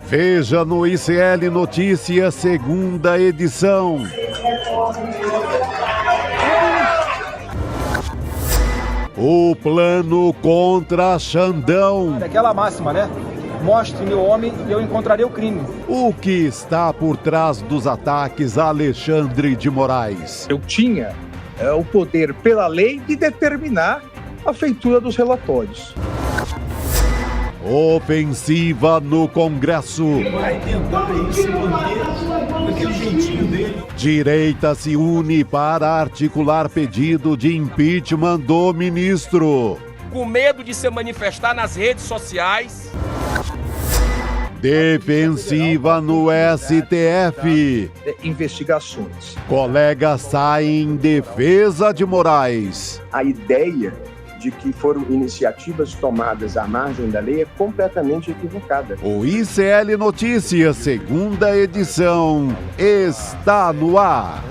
Veja no ICL Notícias, segunda edição. O plano contra Xandão. Aquela máxima, né? Mostre-me o homem e eu encontrarei o crime. O que está por trás dos ataques a Alexandre de Moraes? Eu tinha o poder, pela lei, de determinar a feitura dos relatórios. Ofensiva no Congresso. Vai tentar aí se manter daquele jeitinho dele. Direita se une para articular pedido de impeachment do ministro. Com medo de se manifestar nas redes sociais. Defensiva no STF. Investigações. Colega sai em defesa de Moraes. A ideia de que foram iniciativas tomadas à margem da lei é completamente equivocada. O ICL Notícias, segunda edição, está no ar.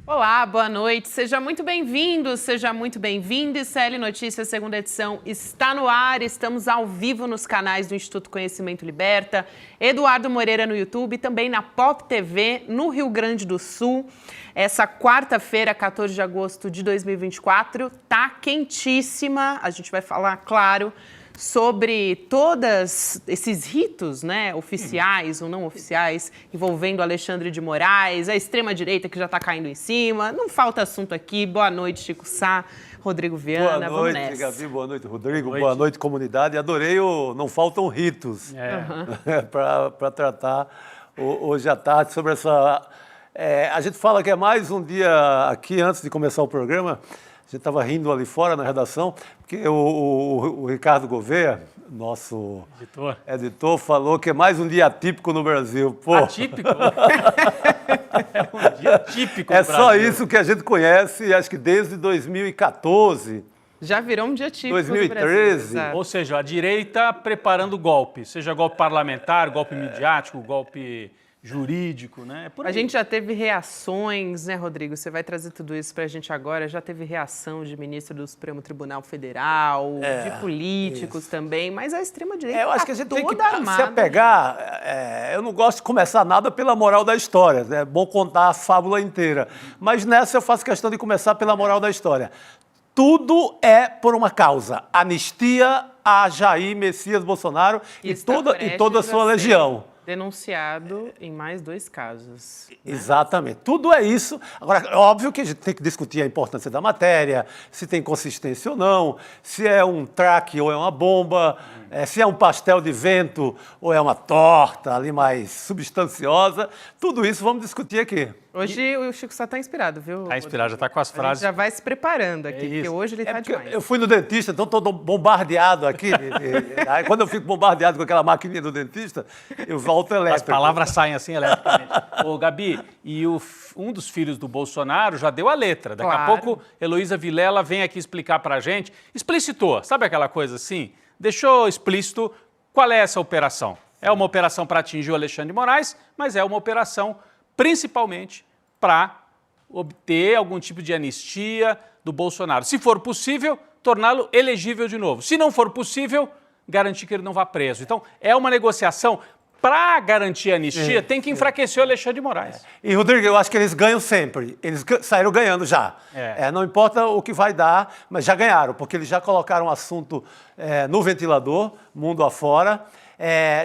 Olá, boa noite, seja muito bem-vindo, seja muito bem-vindo. ICL Notícias, segunda edição, está no ar. Estamos ao vivo nos canais do Instituto Conhecimento Liberta, Eduardo Moreira no YouTube e também na Pop TV, no Rio Grande do Sul. Essa quarta-feira, 14 de agosto de 2024, tá quentíssima. A gente vai falar, claro, sobre todos esses ritos, né, oficiais ou não oficiais, envolvendo Alexandre de Moraes, a extrema-direita que já está caindo em cima. Não falta assunto aqui. Boa noite, Chico Sá, Rodrigo Viana. Boa noite, Gabi. Boa noite, Rodrigo. Boa noite, comunidade. Adorei o Não Faltam Ritos para tratar hoje à tarde sobre essa... a gente fala que é mais um dia aqui, antes de começar o programa. A gente estava rindo ali fora na redação, porque o Ricardo Gouveia, nosso editor, falou que é mais um dia atípico no Brasil. Pô. Atípico? É um dia típico no Brasil. É só isso que a gente conhece, acho que desde 2014. Já virou um dia típico 2013. No Brasil. Ou seja, a direita preparando golpe, seja golpe parlamentar, golpe midiático, golpe jurídico, né? A gente já teve reações, né, Rodrigo? Você vai trazer tudo isso para a gente agora. Já teve reação de ministro do Supremo Tribunal Federal, de políticos também, mas a extrema-direita eu acho que a gente tem que armada, se apegar. Eu não gosto de começar nada pela moral da história, né? É bom contar a fábula inteira. Mas nessa eu faço questão de começar pela moral da história. Tudo é por uma causa. Anistia a Jair Messias Bolsonaro e toda a sua legião. Denunciado em mais 2 casos. Né? Exatamente. Tudo é isso. Agora, é óbvio que a gente tem que discutir a importância da matéria, se tem consistência ou não, se é um traque ou é uma bomba, se é um pastel de vento ou é uma torta ali mais substanciosa. Tudo isso vamos discutir aqui. Hoje o Chico Sá está inspirado, viu? Está inspirado, já está com as frases. Já vai se preparando aqui, porque hoje ele está demais. Eu fui no dentista, então estou bombardeado aqui. Aí, quando eu fico bombardeado com aquela maquininha do dentista, eu volto elétrico. As palavras saem assim eletricamente. Ô, Gabi, e um dos filhos do Bolsonaro já deu a letra. Daqui a pouco, Heloísa Vilela vem aqui explicar para a gente. Explicitou, sabe aquela coisa assim? Deixou explícito qual é essa operação. É uma operação para atingir o Alexandre de Moraes, mas é uma operação principalmente para obter algum tipo de anistia do Bolsonaro. Se for possível, torná-lo elegível de novo. Se não for possível, garantir que ele não vá preso. Então, é uma negociação. Para garantir a anistia, tem que enfraquecer o Alexandre de Moraes. E, Rodrigo, eu acho que eles ganham sempre. Eles saíram ganhando já. Não importa o que vai dar, mas já ganharam, porque eles já colocaram o assunto no ventilador, mundo afora.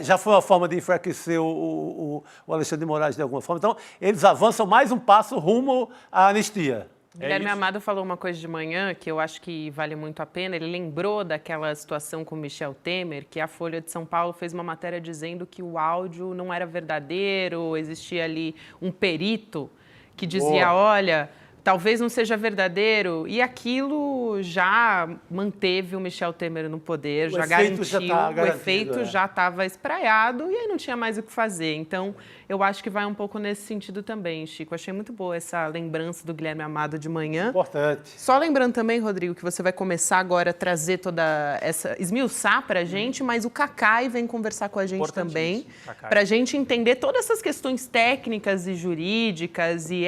Já foi uma forma de enfraquecer o Alexandre de Moraes de alguma forma. Então, eles avançam mais um passo rumo à anistia. Guilherme Amado falou uma coisa de manhã que eu acho que vale muito a pena. Ele lembrou daquela situação com Michel Temer, que a Folha de São Paulo fez uma matéria dizendo que o áudio não era verdadeiro, existia ali um perito que dizia, olha, talvez não seja verdadeiro, e aquilo já manteve o Michel Temer no poder, já garantiu, o efeito já estava espraiado e aí não tinha mais o que fazer. Então, eu acho que vai um pouco nesse sentido também, Chico. Achei muito boa essa lembrança do Guilherme Amado de manhã. Importante. Só lembrando também, Rodrigo, que você vai começar agora a trazer toda essa... esmiuçar para a gente, mas o Cacai vem conversar com a gente também, para a gente entender todas essas questões técnicas e jurídicas e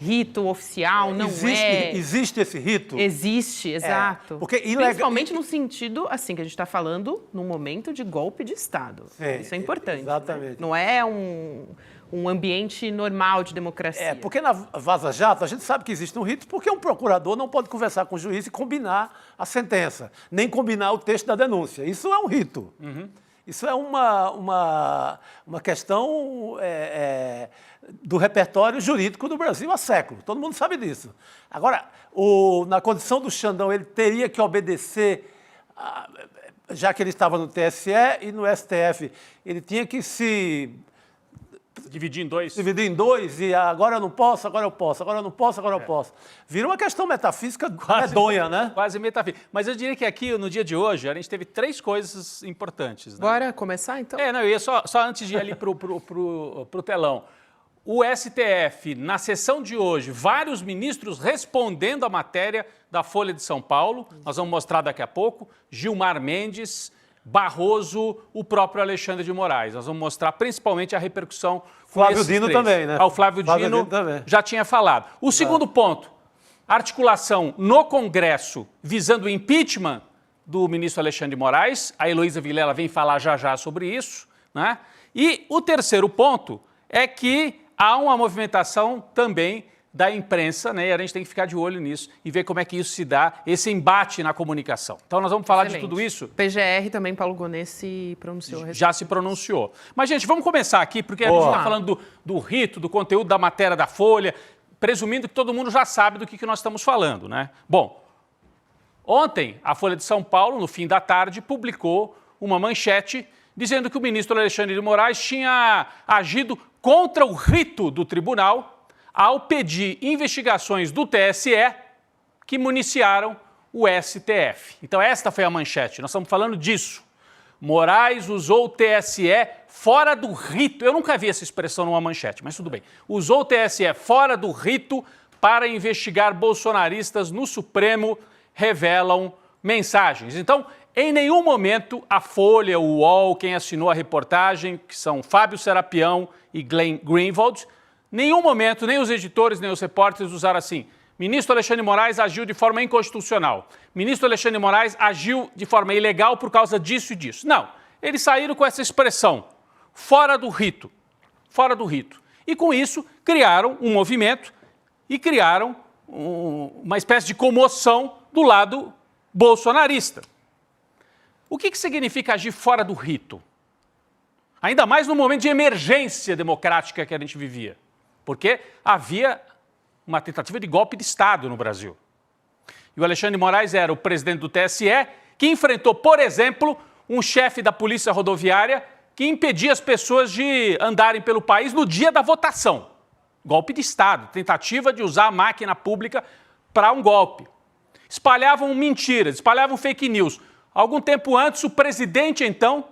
rito oficial, não é. Existe esse rito? Existe, exato. Porque principalmente no sentido, assim, que a gente está falando num momento de golpe de Estado. Isso é importante. Exatamente. Né? Não é um ambiente normal de democracia. Porque na Vaza Jato a gente sabe que existe um rito, porque um procurador não pode conversar com o juiz e combinar a sentença, nem combinar o texto da denúncia. Isso é um rito. Isso é uma questão do repertório jurídico do Brasil há séculos. Todo mundo sabe disso. Agora, na condição do Xandão, ele teria que obedecer, já que ele estava no TSE e no STF, ele tinha que se dividir em dois. Dividir em dois, e agora eu não posso, agora eu posso, agora eu não posso, agora eu posso. Vira uma questão metafísica medonha, né? Quase metafísica. Mas eu diria que aqui, no dia de hoje, a gente teve 3 coisas importantes. Né? Bora começar, então? Não, eu ia só antes de ir ali pro telão. O STF, na sessão de hoje, vários ministros respondendo à matéria da Folha de São Paulo. Nós vamos mostrar daqui a pouco. Gilmar Mendes, Barroso, o próprio Alexandre de Moraes. Nós vamos mostrar principalmente a repercussão com Flávio Dino 3. também, né? O Flávio Dino também. Já tinha falado. O segundo ponto, articulação no Congresso visando o impeachment do ministro Alexandre de Moraes. A Heloísa Vilela vem falar já sobre isso. Né? E o terceiro ponto é que há uma movimentação também da imprensa, né? E a gente tem que ficar de olho nisso e ver como é que isso se dá, esse embate na comunicação. Então nós vamos falar de tudo isso. PGR também, Paulo Gonet se pronunciou. Já se pronunciou. Mas, gente, vamos começar aqui, porque a gente está falando do rito, do conteúdo da matéria da Folha, presumindo que todo mundo já sabe do que nós estamos falando, né? Bom, ontem a Folha de São Paulo, no fim da tarde, publicou uma manchete dizendo que o ministro Alexandre de Moraes tinha agido contra o rito do tribunal ao pedir investigações do TSE que municiaram o STF. Então esta foi a manchete, nós estamos falando disso. Moraes usou o TSE fora do rito, eu nunca vi essa expressão numa manchete, mas tudo bem. Usou o TSE fora do rito para investigar bolsonaristas no Supremo, revelam mensagens. Então, em nenhum momento a Folha, o UOL, quem assinou a reportagem, que são Fábio Serapião e Glenn Greenwald, nenhum momento, nem os editores, nem os repórteres usaram assim: ministro Alexandre de Moraes agiu de forma inconstitucional, ministro Alexandre de Moraes agiu de forma ilegal por causa disso e disso. Não, eles saíram com essa expressão, fora do rito, fora do rito. E com isso criaram um movimento e criaram uma espécie de comoção do lado bolsonarista. O que significa agir fora do rito? Ainda mais no momento de emergência democrática que a gente vivia. Porque havia uma tentativa de golpe de Estado no Brasil. E o Alexandre de Moraes era o presidente do TSE, que enfrentou, por exemplo, um chefe da Polícia Rodoviária que impedia as pessoas de andarem pelo país no dia da votação. Golpe de Estado, tentativa de usar a máquina pública para um golpe. Espalhavam mentiras, espalhavam fake news. Algum tempo antes, o presidente, então,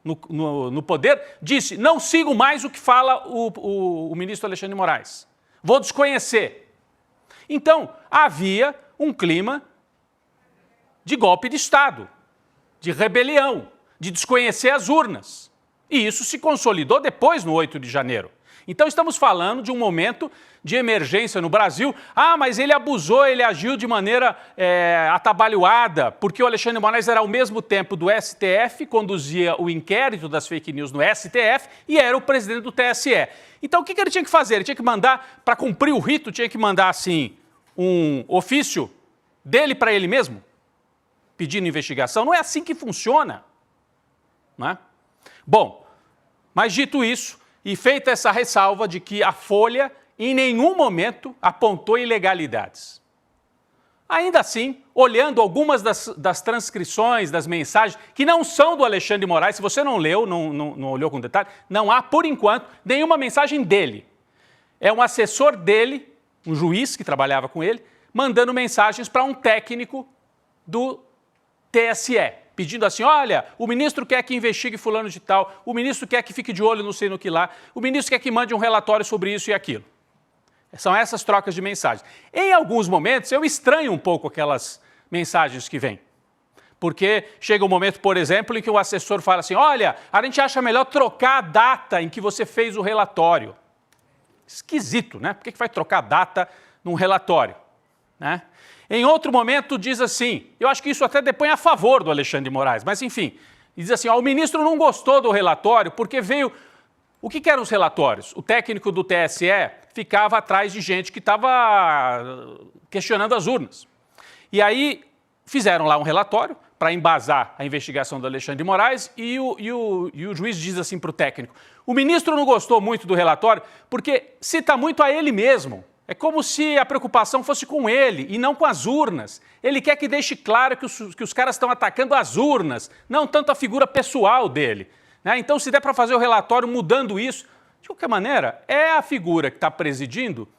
no poder, disse: não sigo mais o que fala o ministro Alexandre de Moraes. Vou desconhecer. Então, havia um clima de golpe de Estado, de rebelião, de desconhecer as urnas. E isso se consolidou depois, no 8 de janeiro. Então, estamos falando de um momento de emergência no Brasil. Ah, mas ele abusou, ele agiu de maneira atabalhoada, porque o Alexandre de Moraes era ao mesmo tempo do STF, conduzia o inquérito das fake news no STF e era o presidente do TSE. Então, o que ele tinha que fazer? Ele tinha que mandar, para cumprir o rito, tinha que mandar, assim, um ofício dele para ele mesmo, pedindo investigação. Não é assim que funciona. Não é? Bom, mas dito isso, e feita essa ressalva de que a Folha em nenhum momento apontou ilegalidades. Ainda assim, olhando algumas das transcrições, das mensagens, que não são do Alexandre de Moraes, se você não leu, não olhou com detalhe, não há, por enquanto, nenhuma mensagem dele. É um assessor dele, um juiz que trabalhava com ele, mandando mensagens para um técnico do TSE, pedindo assim: olha, o ministro quer que investigue fulano de tal, o ministro quer que fique de olho não sei no que lá, o ministro quer que mande um relatório sobre isso e aquilo. São essas trocas de mensagens. Em alguns momentos, eu estranho um pouco aquelas mensagens que vêm. Porque chega um momento, por exemplo, em que o assessor fala assim: olha, a gente acha melhor trocar a data em que você fez o relatório. Esquisito, né? Por que vai trocar data num relatório, né? Em outro momento diz assim, eu acho que isso até depõe a favor do Alexandre de Moraes, mas enfim, diz assim, ó, o ministro não gostou do relatório porque veio... O que eram os relatórios? O técnico do TSE ficava atrás de gente que estava questionando as urnas. E aí fizeram lá um relatório para embasar a investigação do Alexandre de Moraes e o juiz diz assim para o técnico, o ministro não gostou muito do relatório porque cita muito a ele mesmo. É como se a preocupação fosse com ele e não com as urnas. Ele quer que deixe claro que os caras estão atacando as urnas, não tanto a figura pessoal dele. Né? Então, se der para fazer o relatório mudando isso, de qualquer maneira, é a figura que está presidindo,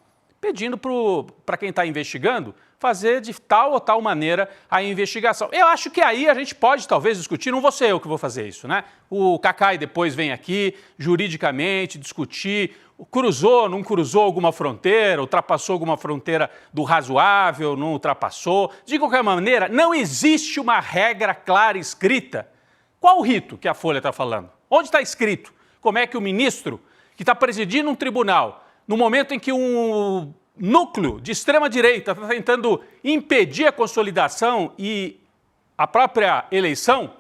pedindo para quem está investigando fazer de tal ou tal maneira a investigação. Eu acho que aí a gente pode talvez discutir, não vou ser eu que vou fazer isso, né? O Cacai depois vem aqui, juridicamente, discutir, cruzou, não cruzou alguma fronteira, ultrapassou alguma fronteira do razoável, não ultrapassou. De qualquer maneira, não existe uma regra clara escrita. Qual o rito que a Folha está falando? Onde está escrito? Como é que o ministro, que está presidindo um tribunal, no momento em que um núcleo de extrema-direita está tentando impedir a consolidação e a própria eleição,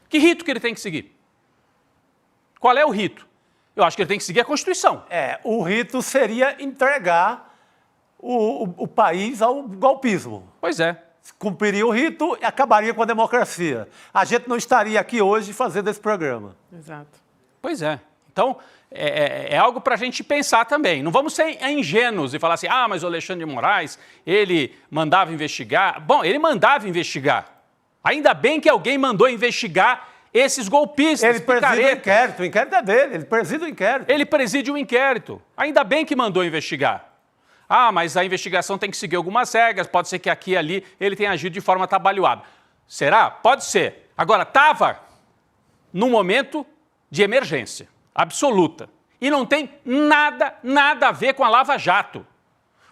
que rito que ele tem que seguir? Qual é o rito? Eu acho que ele tem que seguir a Constituição. O rito seria entregar o país ao golpismo. Pois é. Cumpriria o rito e acabaria com a democracia. A gente não estaria aqui hoje fazendo esse programa. Exato. Pois é. Então, é algo para a gente pensar também. Não vamos ser ingênuos e falar assim, mas o Alexandre de Moraes, ele mandava investigar. Bom, ele mandava investigar. Ainda bem que alguém mandou investigar esses golpistas, ele preside o inquérito é dele, ele preside o inquérito. Ele preside o inquérito. Ainda bem que mandou investigar. Mas a investigação tem que seguir algumas regras, pode ser que aqui e ali ele tenha agido de forma atabalhoada. Será? Pode ser. Agora, estava num momento de emergência absoluta. E não tem nada a ver com a Lava Jato.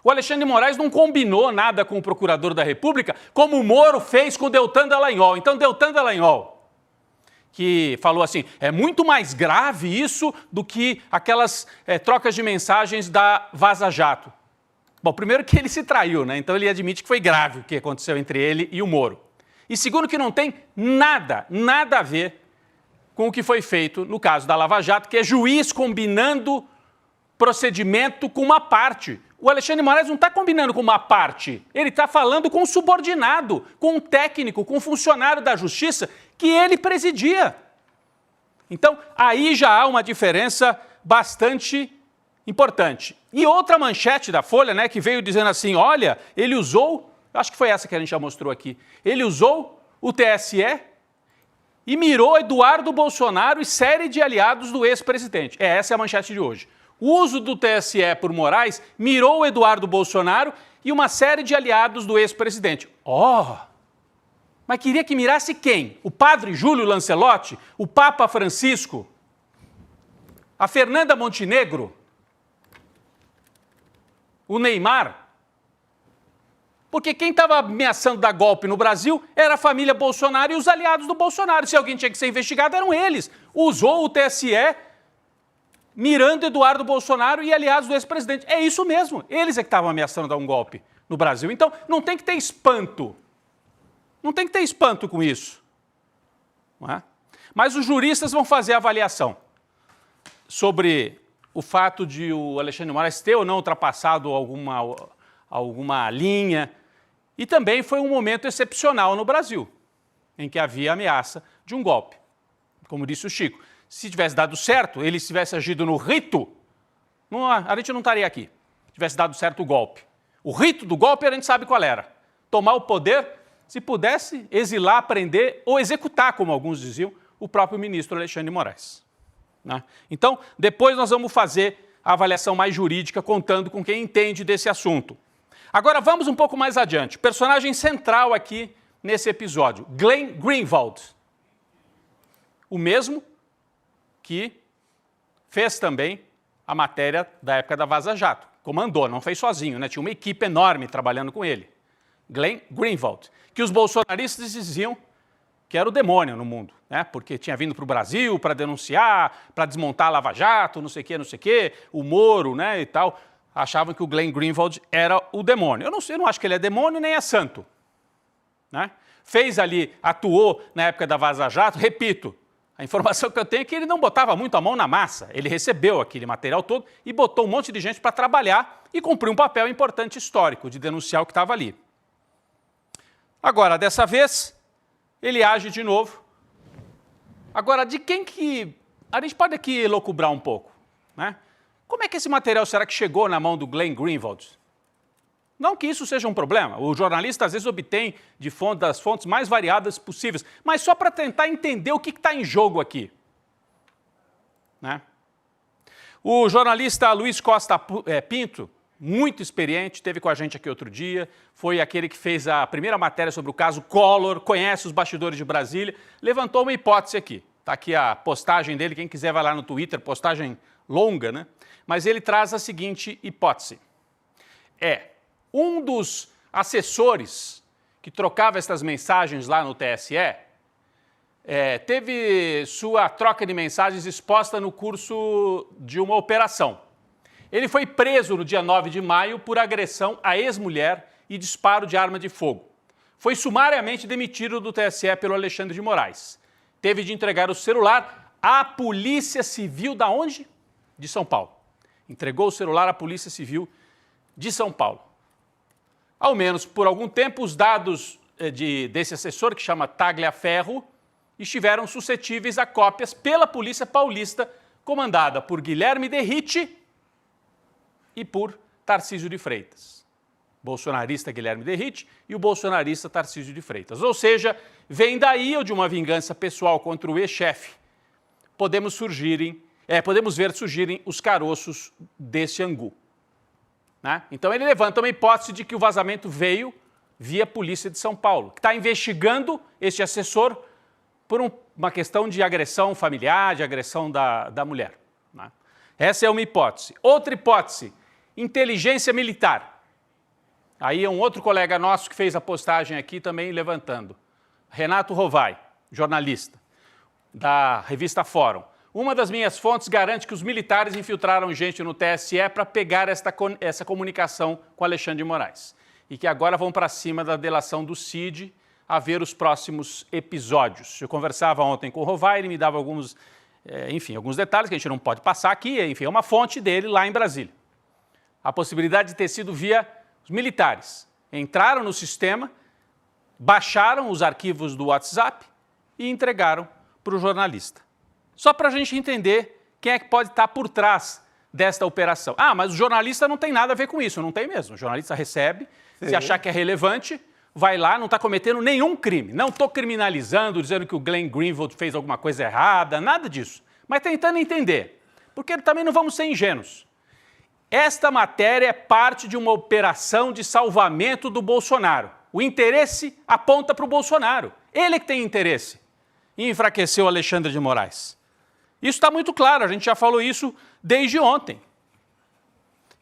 O Alexandre de Moraes não combinou nada com o procurador da República, como o Moro fez com o Deltan Dallagnol. Então, Deltan Dallagnol, que falou assim, é muito mais grave isso do que aquelas trocas de mensagens da Vaza Jato. Bom, primeiro que ele se traiu, né? Então ele admite que foi grave o que aconteceu entre ele e o Moro. E segundo que não tem nada a ver com o que foi feito no caso da Lava Jato, que é juiz combinando procedimento com uma parte. O Alexandre de Moraes não está combinando com uma parte, ele está falando com um subordinado, com um técnico, com um funcionário da Justiça que ele presidia. Então, aí já há uma diferença bastante importante. E outra manchete da Folha, né, que veio dizendo assim, olha, ele usou, acho que foi essa que a gente já mostrou aqui, ele usou o TSE e mirou Eduardo Bolsonaro e série de aliados do ex-presidente. Essa é a manchete de hoje. O uso do TSE por Moraes mirou Eduardo Bolsonaro e uma série de aliados do ex-presidente. Mas queria que mirasse quem? O padre Júlio Lancelotti? O Papa Francisco? A Fernanda Montenegro? O Neymar? Porque quem estava ameaçando dar golpe no Brasil era a família Bolsonaro e os aliados do Bolsonaro. Se alguém tinha que ser investigado, eram eles. Usou o TSE mirando Eduardo Bolsonaro e aliados do ex-presidente. É isso mesmo. Eles é que estavam ameaçando dar um golpe no Brasil. Então, não tem que ter espanto. Não tem que ter espanto com isso. Não é? Mas os juristas vão fazer a avaliação sobre o fato de o Alexandre de Moraes ter ou não ultrapassado alguma linha. E também foi um momento excepcional no Brasil, em que havia ameaça de um golpe. Como disse o Chico, se tivesse dado certo, ele tivesse agido no rito, a gente não estaria aqui. Se tivesse dado certo o golpe. O rito do golpe a gente sabe qual era. Tomar o poder, se pudesse, exilar, prender ou executar, como alguns diziam, o próprio ministro Alexandre de Moraes. Né? Então, depois nós vamos fazer a avaliação mais jurídica, contando com quem entende desse assunto. Agora vamos um pouco mais adiante. Personagem central aqui nesse episódio, Glenn Greenwald. O mesmo que fez também a matéria da época da Vaza Jato. Comandou, não fez sozinho, né? Tinha uma equipe enorme trabalhando com ele. Glenn Greenwald, que os bolsonaristas diziam que era o demônio no mundo, né? Porque tinha vindo para o Brasil para denunciar, para desmontar a Lava Jato, não sei o quê, o Moro, né, e tal. Achavam que o Glenn Greenwald era o demônio. Eu não acho que ele é demônio nem é santo, né? Fez ali, atuou na época da Vaza Jato, repito, a informação que eu tenho é que ele não botava muito a mão na massa, ele recebeu aquele material todo e botou um monte de gente para trabalhar e cumpriu um papel importante histórico de denunciar o que estava ali. Agora, dessa vez, ele age de novo. Agora, de quem que... A gente pode aqui elocubrar um pouco, né? Como é que esse material será que chegou na mão do Glenn Greenwald? Não que isso seja um problema, o jornalista às vezes obtém das fontes mais variadas possíveis, mas só para tentar entender o que está em jogo aqui, né? O jornalista Luiz Costa Pinto, muito experiente, esteve com a gente aqui outro dia, foi aquele que fez a primeira matéria sobre o caso Collor, conhece os bastidores de Brasília, levantou uma hipótese aqui. Está aqui a postagem dele, quem quiser vai lá no Twitter, postagem longa, né? Mas ele traz a seguinte hipótese. Um dos assessores que trocava essas mensagens lá no TSE teve sua troca de mensagens exposta no curso de uma operação. Ele foi preso no dia 9 de maio por agressão à ex-mulher e disparo de arma de fogo. Foi sumariamente demitido do TSE pelo Alexandre de Moraes. Teve de entregar o celular à Polícia Civil da onde? De São Paulo. Entregou o celular à Polícia Civil de São Paulo. Ao menos por algum tempo, os dados desse assessor, que chama Tagliaferro, estiveram suscetíveis a cópias pela Polícia Paulista, comandada por Guilherme Derrite e por Tarcísio de Freitas. Bolsonarista Guilherme Derrite e o bolsonarista Tarcísio de Freitas. Ou seja, vem daí ou de uma vingança pessoal contra o ex-chefe. Podemos ver surgirem os caroços desse angu, né? Então ele levanta uma hipótese de que o vazamento veio via Polícia de São Paulo, que está investigando este assessor por uma questão de agressão familiar, de agressão da mulher, né? Essa é uma hipótese. Outra hipótese, inteligência militar. Aí é um outro colega nosso que fez a postagem aqui também levantando. Renato Rovai, jornalista da revista Fórum. Uma das minhas fontes garante que os militares infiltraram gente no TSE para pegar essa comunicação com Alexandre de Moraes. E que agora vão para cima da delação do Cid a ver os próximos episódios. Eu conversava ontem com o Rovai, ele me dava alguns detalhes que a gente não pode passar aqui, enfim, é uma fonte dele lá em Brasília. A possibilidade de ter sido via os militares. Entraram no sistema, baixaram os arquivos do WhatsApp e entregaram para o jornalista. Só para a gente entender quem é que pode estar por trás desta operação. Ah, mas o jornalista não tem nada a ver com isso. Não tem mesmo. O jornalista recebe, se achar que é relevante, vai lá, não está cometendo nenhum crime. Não estou criminalizando, dizendo que o Glenn Greenwald fez alguma coisa errada, nada disso. Mas tentando entender, porque também não vamos ser ingênuos. Esta matéria é parte de uma operação de salvamento do Bolsonaro. O interesse aponta para o Bolsonaro. Ele é que tem interesse em enfraquecer o Alexandre de Moraes. Isso está muito claro, a gente já falou isso desde ontem.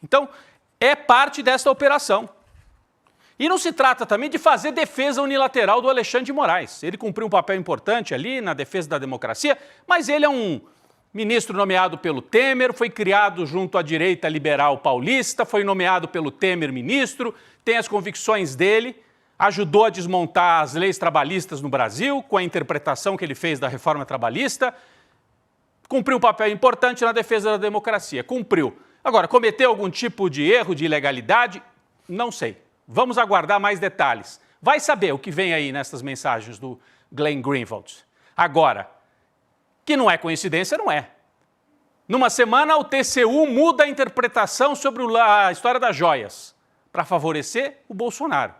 Então, é parte desta operação. E não se trata também de fazer defesa unilateral do Alexandre de Moraes. Ele cumpriu um papel importante ali na defesa da democracia, mas ele é um ministro nomeado pelo Temer, foi criado junto à direita liberal paulista, foi nomeado pelo Temer ministro, tem as convicções dele, ajudou a desmontar as leis trabalhistas no Brasil, com a interpretação que ele fez da reforma trabalhista, cumpriu um papel importante na defesa da democracia, cumpriu. Agora, cometeu algum tipo de erro, de ilegalidade? Não sei. Vamos aguardar mais detalhes. Vai saber o que vem aí nessas mensagens do Glenn Greenwald. Agora, que não é coincidência, não é. Numa semana, o TCU muda a interpretação sobre a história das joias para favorecer o Bolsonaro,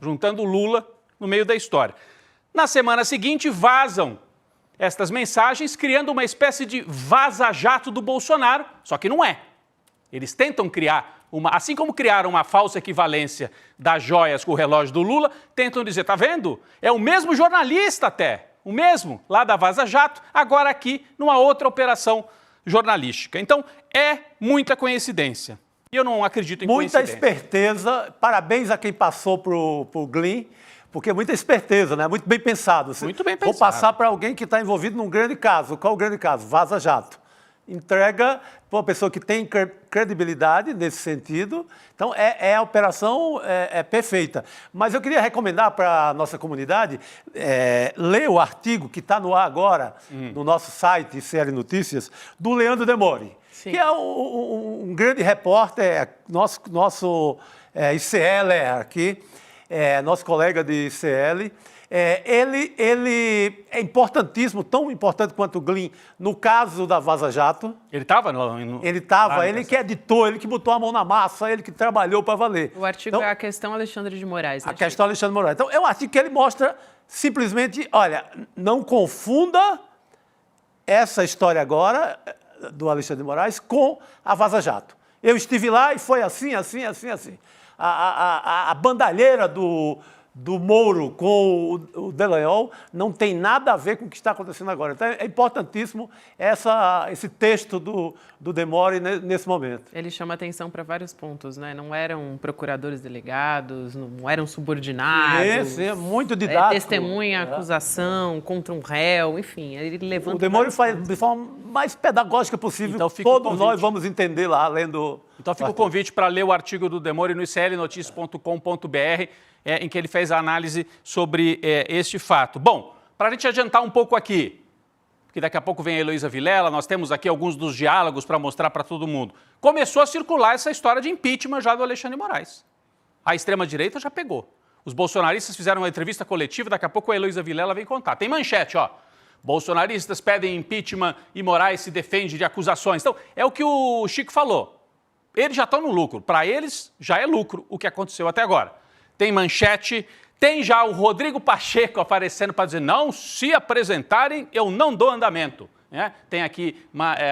juntando o Lula no meio da história. Na semana seguinte, vazam estas mensagens, criando uma espécie de vaza-jato do Bolsonaro, só que não é. Eles tentam criar assim como criaram uma falsa equivalência das joias com o relógio do Lula, tentam dizer, tá vendo? É o mesmo jornalista até, o mesmo, lá da Vaza Jato, agora aqui numa outra operação jornalística. Então, é muita coincidência. E eu não acredito em coincidência. Muita esperteza, parabéns a quem passou pro Glenn, Porque é muita esperteza, né? Muito bem pensado. Muito bem pensado. Vou passar para alguém que está envolvido num grande caso. Qual é o grande caso? Vaza Jato. Entrega para uma pessoa que tem credibilidade nesse sentido. Então, a operação perfeita. Mas eu queria recomendar para a nossa comunidade ler o artigo que está no ar agora, no nosso site, ICL Notícias, do Leandro Demori, que é um grande repórter, nosso ICL aqui, nosso colega de ICL. Ele é importantíssimo, tão importante quanto o Glyn, no caso da Vaza Jato. Ele estava? Ele estava, ele que editou, ele que botou a mão na massa, ele que trabalhou para valer. O artigo é a questão Alexandre de Moraes. Né, a questão Alexandre de Moraes. Então, é um artigo que ele mostra simplesmente, olha, não confunda essa história agora do Alexandre de Moraes com a Vaza Jato. Eu estive lá e foi assim. A bandalheira do Moro com o Dallagnol não tem nada a ver com o que está acontecendo agora. Então, é importantíssimo esse texto do Demori nesse momento. Ele chama atenção para vários pontos, né? Não eram procuradores delegados, não eram subordinados. É muito didático. Testemunha, acusação, contra um réu, enfim, ele levanta... O Demori faz de forma mais pedagógica possível. Então, todos nós vamos entender lá, lendo... Então fica o convite para ler o artigo do Demori no iclnoticias.com.br, em que ele fez a análise sobre este fato. Bom, para a gente adiantar um pouco aqui, porque daqui a pouco vem a Heloísa Vilela, nós temos aqui alguns dos diálogos para mostrar para todo mundo. Começou a circular essa história de impeachment já do Alexandre de Moraes. A extrema-direita já pegou. Os bolsonaristas fizeram uma entrevista coletiva, daqui a pouco a Heloísa Vilela vem contar. Tem manchete, ó. Bolsonaristas pedem impeachment e Moraes se defende de acusações. Então, é o que o Chico falou. Eles já estão no lucro. Para eles, já é lucro o que aconteceu até agora. Tem manchete, tem já o Rodrigo Pacheco aparecendo para dizer, não, se apresentarem, eu não dou andamento. Né? Tem aqui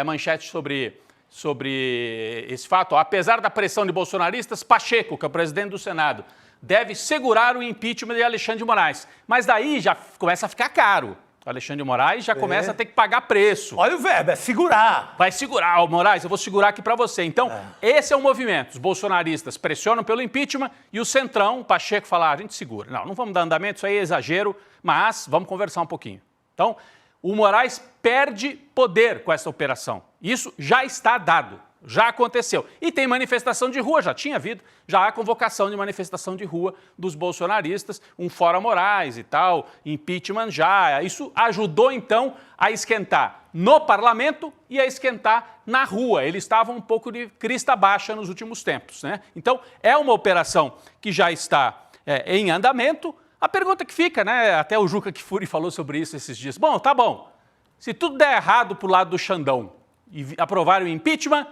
manchete sobre esse fato. Ó, apesar da pressão de bolsonaristas, Pacheco, que é o presidente do Senado, deve segurar o impeachment de Alexandre de Moraes. Mas daí já começa a ficar caro. O Alexandre de Moraes já começa a ter que pagar preço. Olha o verbo, é segurar. Vai segurar, ô Moraes, eu vou segurar aqui para você. Então, esse é o movimento. Os bolsonaristas pressionam pelo impeachment e o Centrão, o Pacheco, fala, a gente segura. Não vamos dar andamento, isso aí é exagero, mas vamos conversar um pouquinho. Então, o Moraes perde poder com essa operação. Isso já está dado. Já aconteceu. E tem manifestação de rua, já tinha havido, já há convocação de manifestação de rua dos bolsonaristas, um fora Moraes e tal, impeachment já. Isso ajudou, então, a esquentar no parlamento e a esquentar na rua. Eles estavam um pouco de crista baixa nos últimos tempos, né? Então, é uma operação que já está em andamento. A pergunta que fica, né? Até o Juca Kfouri falou sobre isso esses dias. Bom, tá bom. Se tudo der errado pro lado do Xandão e aprovarem o impeachment,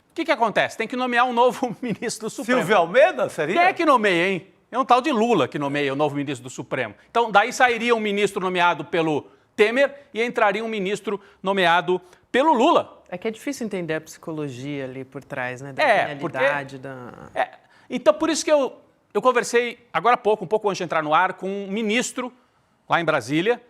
o que acontece? Tem que nomear um novo ministro do Supremo. Silvio Almeida, seria? Quem é que nomeia, hein? É um tal de Lula que nomeia o novo ministro do Supremo. Então, daí sairia um ministro nomeado pelo Temer e entraria um ministro nomeado pelo Lula. É que é difícil entender a psicologia ali por trás, né? Da realidade, Então, por isso que eu conversei agora há pouco, um pouco antes de entrar no ar, com um ministro lá em Brasília,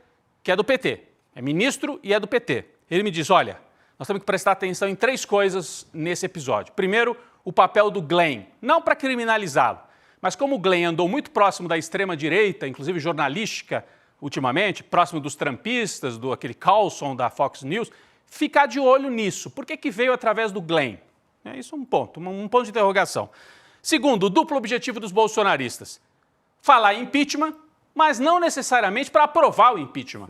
que é do PT. É ministro e é do PT. Ele me diz, olha, nós temos que prestar atenção em 3 coisas nesse episódio. Primeiro, o papel do Glenn, não para criminalizá-lo, mas como o Glenn andou muito próximo da extrema-direita, inclusive jornalística, ultimamente, próximo dos trumpistas, aquele Carlson da Fox News, ficar de olho nisso. Por que veio através do Glenn? Isso é um ponto de interrogação. Segundo, o duplo objetivo dos bolsonaristas. Falar em impeachment, mas não necessariamente para aprovar o impeachment.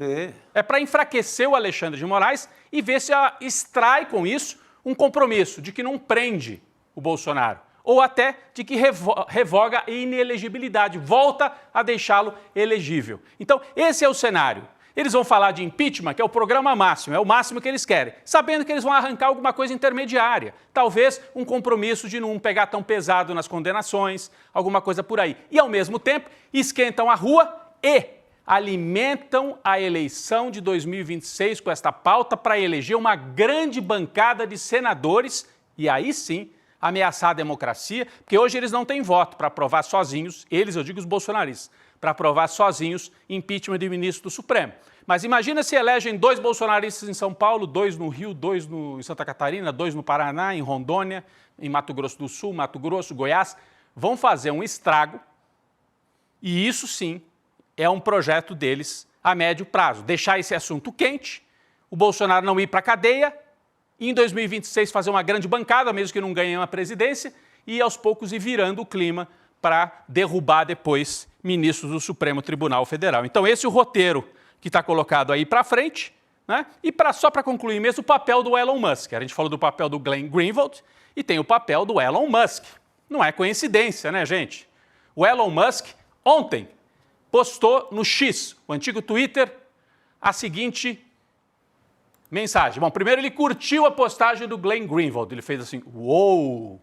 É para enfraquecer o Alexandre de Moraes e ver se extrai com isso um compromisso de que não prende o Bolsonaro, ou até de que revoga a inelegibilidade, volta a deixá-lo elegível. Então, esse é o cenário. Eles vão falar de impeachment, que é o programa máximo, é o máximo que eles querem, sabendo que eles vão arrancar alguma coisa intermediária, talvez um compromisso de não pegar tão pesado nas condenações, alguma coisa por aí. E, ao mesmo tempo, esquentam a rua e alimentam a eleição de 2026 com esta pauta para eleger uma grande bancada de senadores e aí sim ameaçar a democracia, porque hoje eles não têm voto para aprovar sozinhos, eles, eu digo os bolsonaristas, para aprovar sozinhos impeachment de ministro do Supremo. Mas imagina se elegem 2 bolsonaristas em São Paulo, 2 no Rio, 2 em Santa Catarina, 2 no Paraná, em Rondônia, em Mato Grosso do Sul, Mato Grosso, Goiás. Vão fazer um estrago E isso sim é um projeto deles a médio prazo. Deixar esse assunto quente, o Bolsonaro não ir para a cadeia, e em 2026 fazer uma grande bancada, mesmo que não ganhe uma presidência, e aos poucos ir virando o clima para derrubar depois ministros do Supremo Tribunal Federal. Então esse é o roteiro que está colocado aí para frente, né? E só para concluir mesmo, o papel do Elon Musk. A gente falou do papel do Glenn Greenwald e tem o papel do Elon Musk. Não é coincidência, né, gente? O Elon Musk ontem postou no X, o antigo Twitter, a seguinte mensagem. Bom, primeiro ele curtiu a postagem do Glenn Greenwald. Ele fez assim, uou,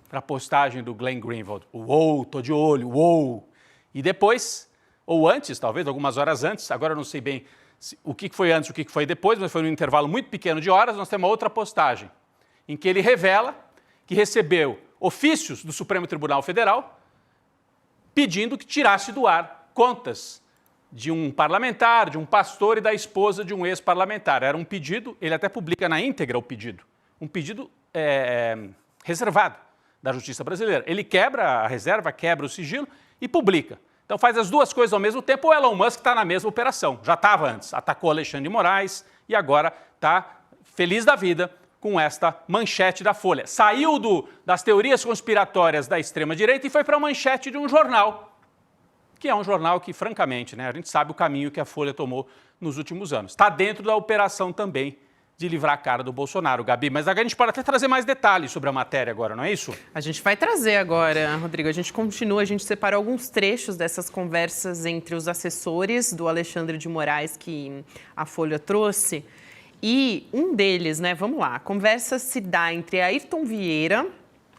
para a postagem do Glenn Greenwald. Uou, tô de olho, uou. E depois, ou antes, talvez, algumas horas antes, agora eu não sei bem o que foi antes, o que foi depois, mas foi num intervalo muito pequeno de horas, nós temos uma outra postagem, em que ele revela que recebeu ofícios do Supremo Tribunal Federal pedindo que tirasse do ar contas de um parlamentar, de um pastor e da esposa de um ex-parlamentar. Era um pedido, ele até publica na íntegra o pedido, um pedido reservado da Justiça Brasileira. Ele quebra a reserva, quebra o sigilo e publica. Então faz as duas coisas ao mesmo tempo. O Elon Musk está na mesma operação, já estava antes, atacou Alexandre de Moraes e agora está feliz da vida com esta manchete da Folha. Saiu das teorias conspiratórias da extrema-direita e foi para a manchete de um jornal, que é um jornal que, francamente, né, a gente sabe o caminho que a Folha tomou nos últimos anos. Está dentro da operação também de livrar a cara do Bolsonaro, Gabi. Mas a gente pode até trazer mais detalhes sobre a matéria agora, não é isso? A gente vai trazer agora, Rodrigo. A gente continua, a gente separou alguns trechos dessas conversas entre os assessores do Alexandre de Moraes que a Folha trouxe. E um deles, né, vamos lá, a conversa se dá entre Ayrton Vieira,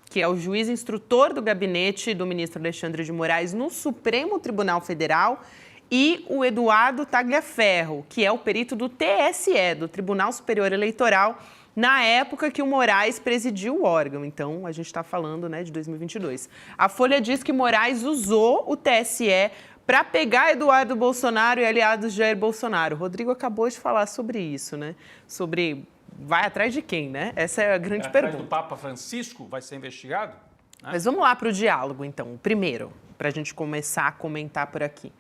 que é o juiz instrutor do gabinete do ministro Alexandre de Moraes no Supremo Tribunal Federal, e o Eduardo Tagliaferro, que é o perito do TSE, do Tribunal Superior Eleitoral, na época que o Moraes presidiu o órgão. Então, a gente está falando, né, de 2022. A Folha diz que Moraes usou o TSE para pegar Eduardo Bolsonaro e aliados de Jair Bolsonaro. O Rodrigo acabou de falar sobre isso, né? Sobre vai atrás de quem, né? Essa é a grande pergunta. Atrás do Papa Francisco vai ser investigado? Mas vamos lá para o diálogo, então. O primeiro, para a gente começar a comentar por aqui.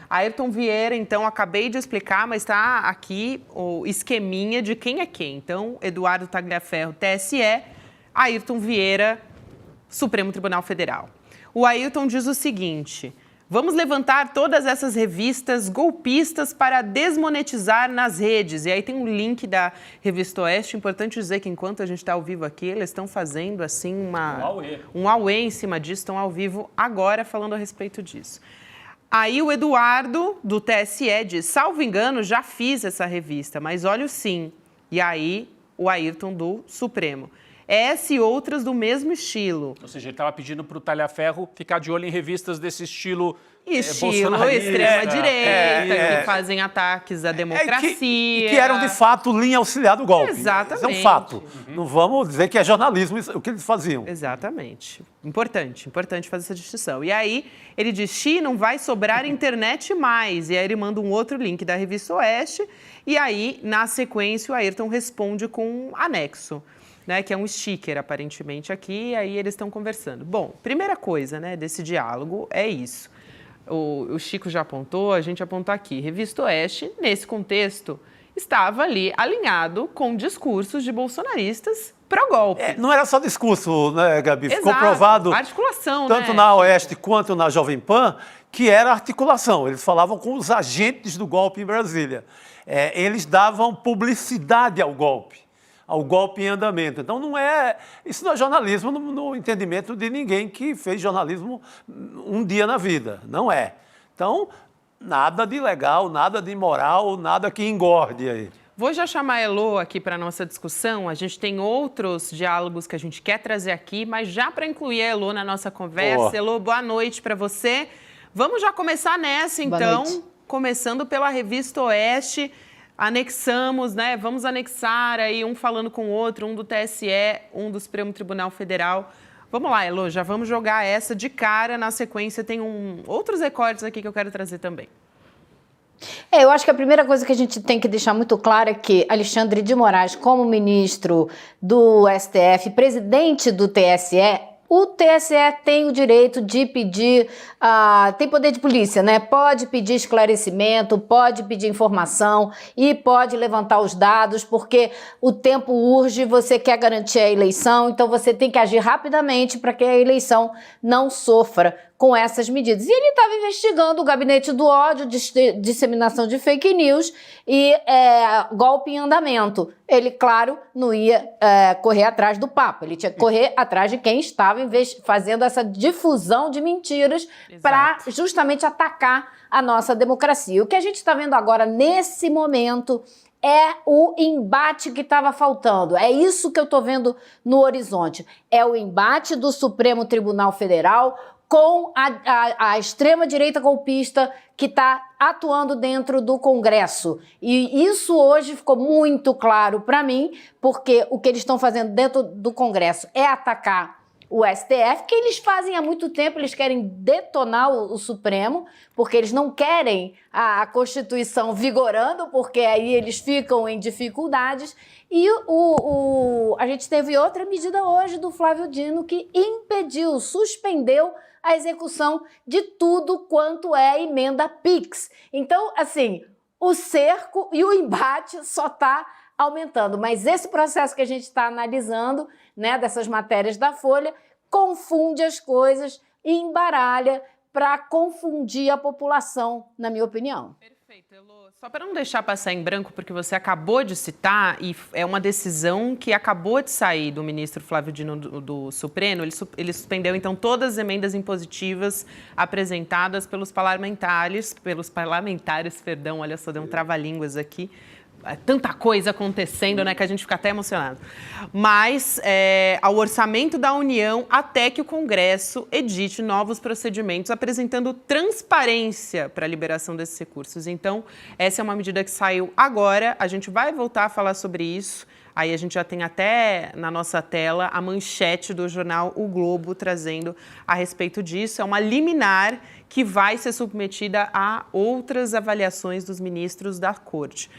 Ayrton Vieira, então, acabei de explicar, mas está aqui o esqueminha de quem é quem. Então, Eduardo Tagliaferro, TSE, Ayrton Vieira, Supremo Tribunal Federal. O Ayrton diz o seguinte: vamos levantar todas essas revistas golpistas para desmonetizar nas redes. E aí tem um link da Revista Oeste. Importante dizer que enquanto a gente está ao vivo aqui, eles estão fazendo assim um auê em cima disso, estão ao vivo agora falando a respeito disso. Aí o Eduardo, do TSE, diz, salvo engano, já fiz essa revista, mas olha sim. E aí o Ayrton do Supremo. Essa e outras do mesmo estilo. Ou seja, ele estava pedindo para o Tagliaferro ficar de olho em revistas desse estilo extrema-direita, que fazem ataques à democracia. Que eram, de fato, linha auxiliar do golpe. Exatamente. Isso é um fato. Não vamos dizer que é jornalismo o que eles faziam. Exatamente. Importante fazer essa distinção. E aí, ele diz, não vai sobrar internet mais. E aí ele manda um outro link da Revista Oeste. E aí, na sequência, o Ayrton responde com um anexo, né, que é um sticker, aparentemente, aqui, e aí eles estão conversando. Bom, primeira coisa, né, desse diálogo é isso. O Chico já apontou, a gente apontou aqui. Revista Oeste, nesse contexto, estava ali alinhado com discursos de bolsonaristas pró-golpe. Não era só discurso, né, Gabi? Exato. Ficou provado, articulação, tanto né, na Oeste quanto na Jovem Pan, que era articulação. Eles falavam com os agentes do golpe em Brasília. Eles davam publicidade ao golpe em andamento. Então, isso não é jornalismo no entendimento de ninguém que fez jornalismo um dia na vida. Não é. Então, nada de legal, nada de imoral, nada que engorde aí. Vou já chamar a Elô aqui para a nossa discussão. A gente tem outros diálogos que a gente quer trazer aqui, mas já para incluir a Elô na nossa conversa. Elô, boa noite para você. Vamos já começar nessa, então, começando pela Revista Oeste. Anexamos, né? Vamos anexar aí, um falando com o outro, um do TSE, um do Supremo Tribunal Federal. Vamos lá, Elô, já vamos jogar essa de cara. Na sequência, tem outros recortes aqui que eu quero trazer também. Eu acho que a primeira coisa que a gente tem que deixar muito claro é que Alexandre de Moraes, como ministro do STF, presidente do TSE, O TSE tem o direito de pedir, tem poder de polícia, né? Pode pedir esclarecimento, pode pedir informação e pode levantar os dados, porque o tempo urge, você quer garantir a eleição, então você tem que agir rapidamente para que a eleição não sofra com essas medidas. E ele estava investigando o gabinete do ódio, disseminação de fake news e golpe em andamento. Ele, claro, não ia correr atrás do papo, ele tinha que correr atrás de quem estava fazendo essa difusão de mentiras para justamente atacar a nossa democracia. O que a gente está vendo agora, nesse momento, é o embate que estava faltando. É isso que eu estou vendo no horizonte. É o embate do Supremo Tribunal Federal com a extrema-direita golpista que está atuando dentro do Congresso. E isso hoje ficou muito claro para mim, porque o que eles estão fazendo dentro do Congresso é atacar o STF, que eles fazem há muito tempo, eles querem detonar o Supremo, porque eles não querem a Constituição vigorando, porque aí eles ficam em dificuldades. E a gente teve outra medida hoje do Flávio Dino que impediu, suspendeu a execução de tudo quanto é emenda PIX. Então, assim, o cerco e o embate só está aumentando. Mas esse processo que a gente está analisando, né, dessas matérias da Folha, confunde as coisas e embaralha para confundir a população, na minha opinião. Perfeito, Elô. Só para não deixar passar em branco, porque você acabou de citar, e é uma decisão que acabou de sair do ministro Flávio Dino do Supremo, ele suspendeu, então, todas as emendas impositivas apresentadas pelos parlamentares, olha só, deu um trava-línguas aqui, tanta coisa acontecendo, né, que a gente fica até emocionado. Mas ao orçamento da União até que o Congresso edite novos procedimentos apresentando transparência para a liberação desses recursos. Então, essa é uma medida que saiu agora. A gente vai voltar a falar sobre isso. Aí a gente já tem até na nossa tela a manchete do jornal O Globo trazendo a respeito disso. É uma liminar que vai ser submetida a outras avaliações dos ministros da Corte.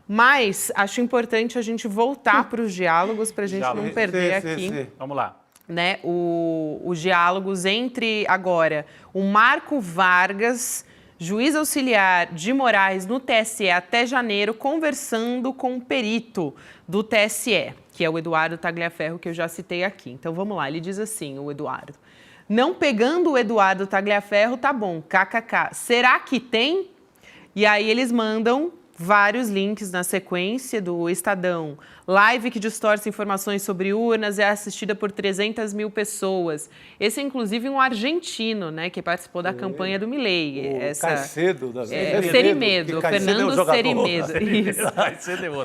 Mas acho importante a gente voltar para os diálogos, para a gente não perder aqui. Sim. Vamos lá. Né, os diálogos entre, agora, o Marco Vargas, juiz auxiliar de Moraes no TSE até janeiro, conversando com o perito do TSE, que é o Eduardo Tagliaferro, que eu já citei aqui. Então, vamos lá, ele diz assim, o Eduardo. Não pegando o Eduardo Tagliaferro, tá bom, kkk. Será que tem? E aí eles mandam vários links na sequência do Estadão. Live que distorce informações sobre urnas é assistida por 300 mil pessoas. Esse é, inclusive, um argentino, né, que participou da campanha do Milei. Caicedo. Cerimedo, Fernando Cerimedo. Isso.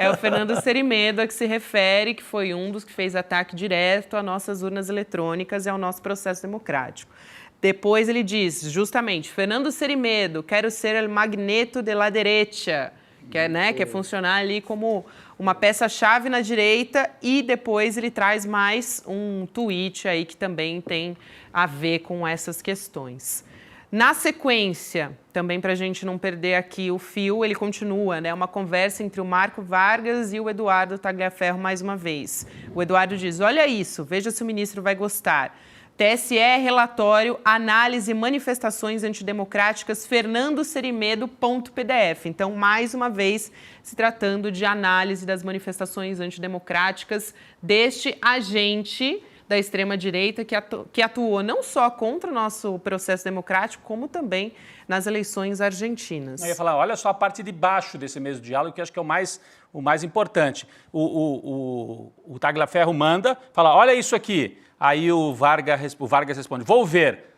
É o Fernando Cerimedo a que se refere, que foi um dos que fez ataque direto às nossas urnas eletrônicas e ao nosso processo democrático. Depois ele diz, justamente, Fernando Cerimedo, quero ser o magneto de la derecha, que é funcionar ali como uma peça-chave na direita, e depois ele traz mais um tweet aí que também tem a ver com essas questões. Na sequência, também para a gente não perder aqui o fio, ele continua, né? Uma conversa entre o Marco Vargas e o Eduardo Tagliaferro mais uma vez. O Eduardo diz, olha isso, veja se o ministro vai gostar. TSE, relatório, análise, manifestações antidemocráticas, Fernando Cerimedo.pdf. Então, mais uma vez, se tratando de análise das manifestações antidemocráticas deste agente da extrema-direita que atuou não só contra o nosso processo democrático, como também nas eleições argentinas. Eu ia falar, olha só a parte de baixo desse mesmo diálogo, que acho que é o mais importante. O Tagliaferro manda, fala, olha isso aqui. Aí o Vargas responde, vou ver.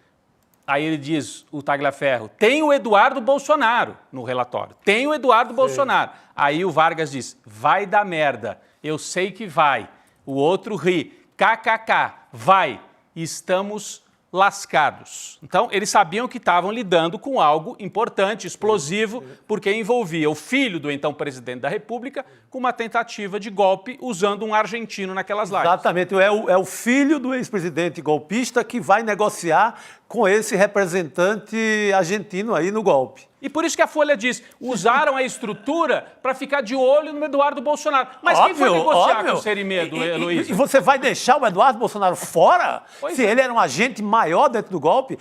Aí ele diz, o Tagliaferro, tem o Eduardo Bolsonaro no relatório. Tem o Eduardo Bolsonaro. Aí o Vargas diz, vai dar merda. Eu sei que vai. O outro ri. KKK, vai. Estamos lascados. Então, eles sabiam que estavam lidando com algo importante, explosivo, porque envolvia o filho do então presidente da República com uma tentativa de golpe usando um argentino naquelas lives. Exatamente. É o filho do ex-presidente golpista que vai negociar com esse representante argentino aí no golpe. E por isso que a Folha diz, usaram a estrutura para ficar de olho no Eduardo Bolsonaro. Mas quem foi negociar com o Serimedo, Heloísa? E você vai deixar o Eduardo Bolsonaro fora? Se ele era um agente maior dentro do golpe?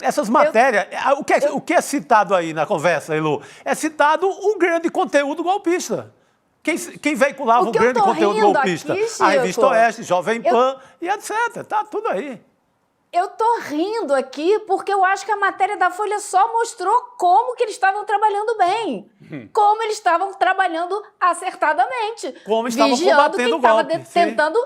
Essas matérias, o que é citado aí na conversa, Elo? É citado o grande conteúdo golpista. Quem veiculava o grande conteúdo golpista? Aqui, a Revista Oeste, Jovem Pan e etc. Tá tudo aí. Eu tô rindo aqui porque eu acho que a matéria da Folha só mostrou como que eles estavam trabalhando bem. Como eles estavam trabalhando acertadamente. Como estavam vigiando combatendo quem o golpe. estava tentando...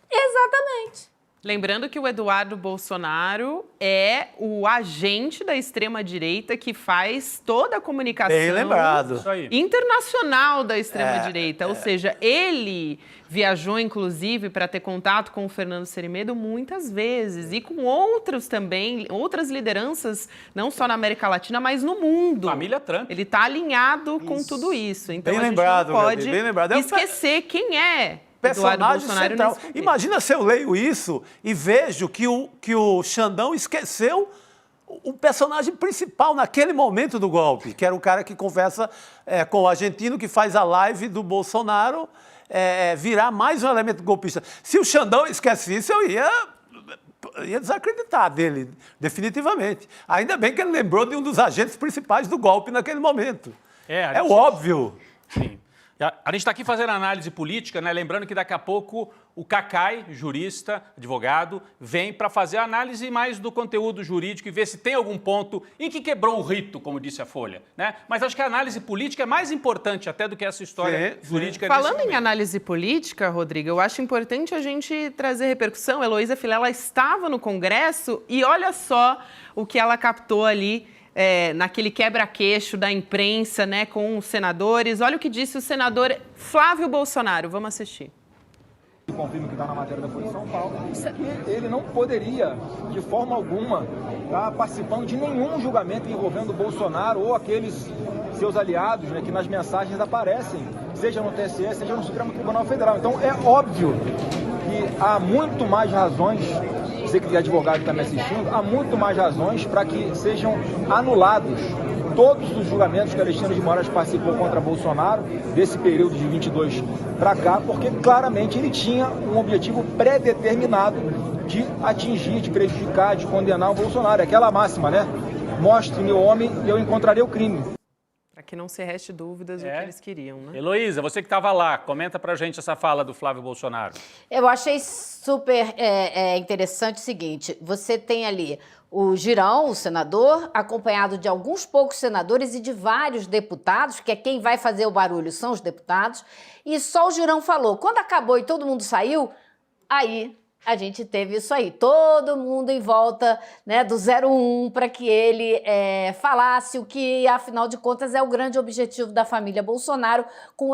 Exatamente. Lembrando que o Eduardo Bolsonaro é o agente da extrema-direita que faz toda a comunicação Bem lembrado. internacional da extrema-direita. Ou seja, ele viajou, inclusive, para ter contato com o Fernando Serimedo muitas vezes. E com outros também, outras lideranças, não só na América Latina, mas no mundo. Família Trump. Ele está alinhado com tudo isso. Então, Bem a gente lembrado, não pode bem lembrado. esquecer quem é Personagem Bolsonaro central. Imagina se eu leio isso e vejo que o Xandão esqueceu o personagem principal naquele momento do golpe, que era o cara que conversa com o argentino, que faz a live do Bolsonaro virar mais um elemento golpista. Se o Xandão esquece isso, eu ia desacreditar dele, definitivamente. Ainda bem que ele lembrou de um dos agentes principais do golpe naquele momento. É óbvio. Sim. A gente está aqui fazendo análise política, né? Lembrando que daqui a pouco o Cacai, jurista, advogado, vem para fazer a análise mais do conteúdo jurídico e ver se tem algum ponto em que quebrou o rito, como disse a Folha, né? Mas acho que a análise política é mais importante até do que essa história jurídica. Falando em análise política, Rodrigo, eu acho importante a gente trazer repercussão. Heloísa Vilela estava no Congresso e olha só o que ela captou ali naquele quebra-queixo da imprensa, né, com os senadores. Olha o que disse o senador Flávio Bolsonaro. Vamos assistir. Confirma que está na matéria da Folha de São Paulo, que ele não poderia, de forma alguma, estar participando de nenhum julgamento envolvendo o Bolsonaro ou aqueles seus aliados, né, que nas mensagens aparecem, seja no TSE, seja no Supremo Tribunal Federal. Então, é óbvio que há muito mais razões, você que é advogado está me assistindo, há muito mais razões para que sejam anulados todos os julgamentos que Alexandre de Moraes participou contra Bolsonaro, desse período de 22 para cá, porque claramente ele tinha um objetivo pré-determinado de atingir, de prejudicar, de condenar o Bolsonaro. É aquela máxima, né? Mostre-me o homem e eu encontrarei o crime. Para que não se reste dúvidas do que eles queriam, né? Heloísa, você que estava lá, comenta pra gente essa fala do Flávio Bolsonaro. Eu achei super interessante o seguinte, você tem ali o Girão, o senador, acompanhado de alguns poucos senadores e de vários deputados, que é quem vai fazer o barulho são os deputados, e só o Girão falou. Quando acabou e todo mundo saiu, aí a gente teve isso aí, todo mundo em volta, né, do 01 para que ele falasse o que, afinal de contas, é o grande objetivo da família Bolsonaro com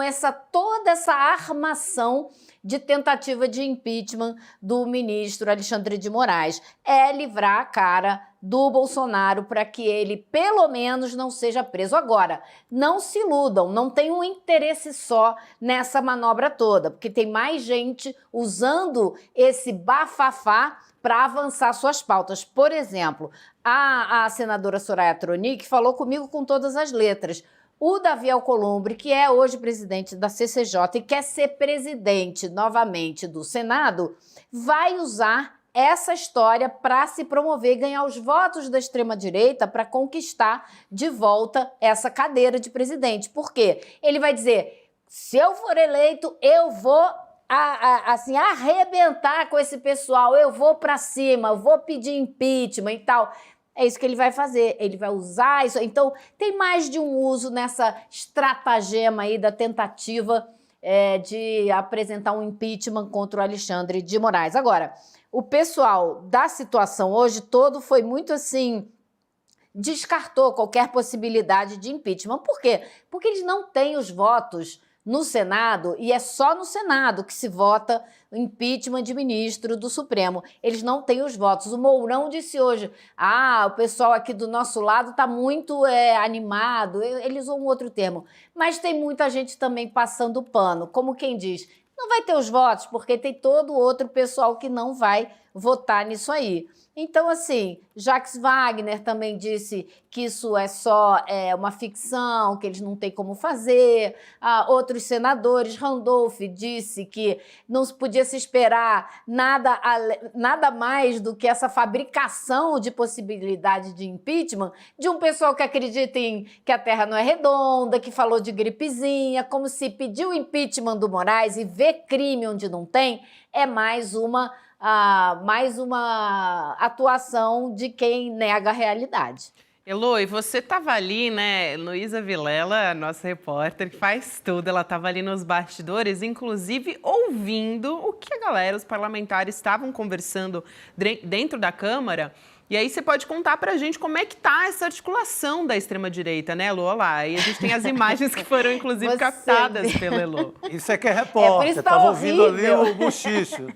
toda essa armação de tentativa de impeachment do ministro Alexandre de Moraes. É livrar a cara do Bolsonaro para que ele, pelo menos, não seja preso. Agora, não se iludam, não tem um interesse só nessa manobra toda, porque tem mais gente usando esse bafafá para avançar suas pautas. Por exemplo, a senadora Soraya Tronic falou comigo com todas as letras. O Davi Alcolumbre, que é hoje presidente da CCJ e quer ser presidente novamente do Senado, vai usar essa história para se promover e ganhar os votos da extrema-direita para conquistar de volta essa cadeira de presidente. Por quê? Ele vai dizer, se eu for eleito, eu vou assim, arrebentar com esse pessoal, eu vou para cima, eu vou pedir impeachment e tal. É isso que ele vai fazer, ele vai usar isso. Então, tem mais de um uso nessa estratagema aí da tentativa de apresentar um impeachment contra o Alexandre de Moraes. Agora, o pessoal da situação hoje todo foi muito assim, descartou qualquer possibilidade de impeachment. Por quê? Porque eles não têm os votos no Senado, e é só no Senado que se vota o impeachment de ministro do Supremo. Eles não têm os votos. O Mourão disse hoje, o pessoal aqui do nosso lado está muito animado, ele usou um outro termo, mas tem muita gente também passando pano, como quem diz, não vai ter os votos, porque tem todo outro pessoal que não vai votar nisso aí. Então, assim, Jacques Wagner também disse que isso é só uma ficção, que eles não têm como fazer. Outros senadores, Randolph disse que não podia se esperar nada mais do que essa fabricação de possibilidade de impeachment de um pessoal que acredita que a Terra não é redonda, que falou de gripezinha, como se pedir o impeachment do Moraes e ver crime onde não tem é mais uma atuação de quem nega a realidade. Elo, e você estava ali, né? Luísa Vilela, nossa repórter, que faz tudo, ela estava ali nos bastidores, inclusive ouvindo o que a galera, os parlamentares estavam conversando dentro da Câmara. E aí você pode contar pra gente como é que tá essa articulação da extrema-direita, né, Elo? Olha lá, e a gente tem as imagens que foram, inclusive, captadas pelo Elo. Isso é que é repórter, estava ouvindo ali o bochicho.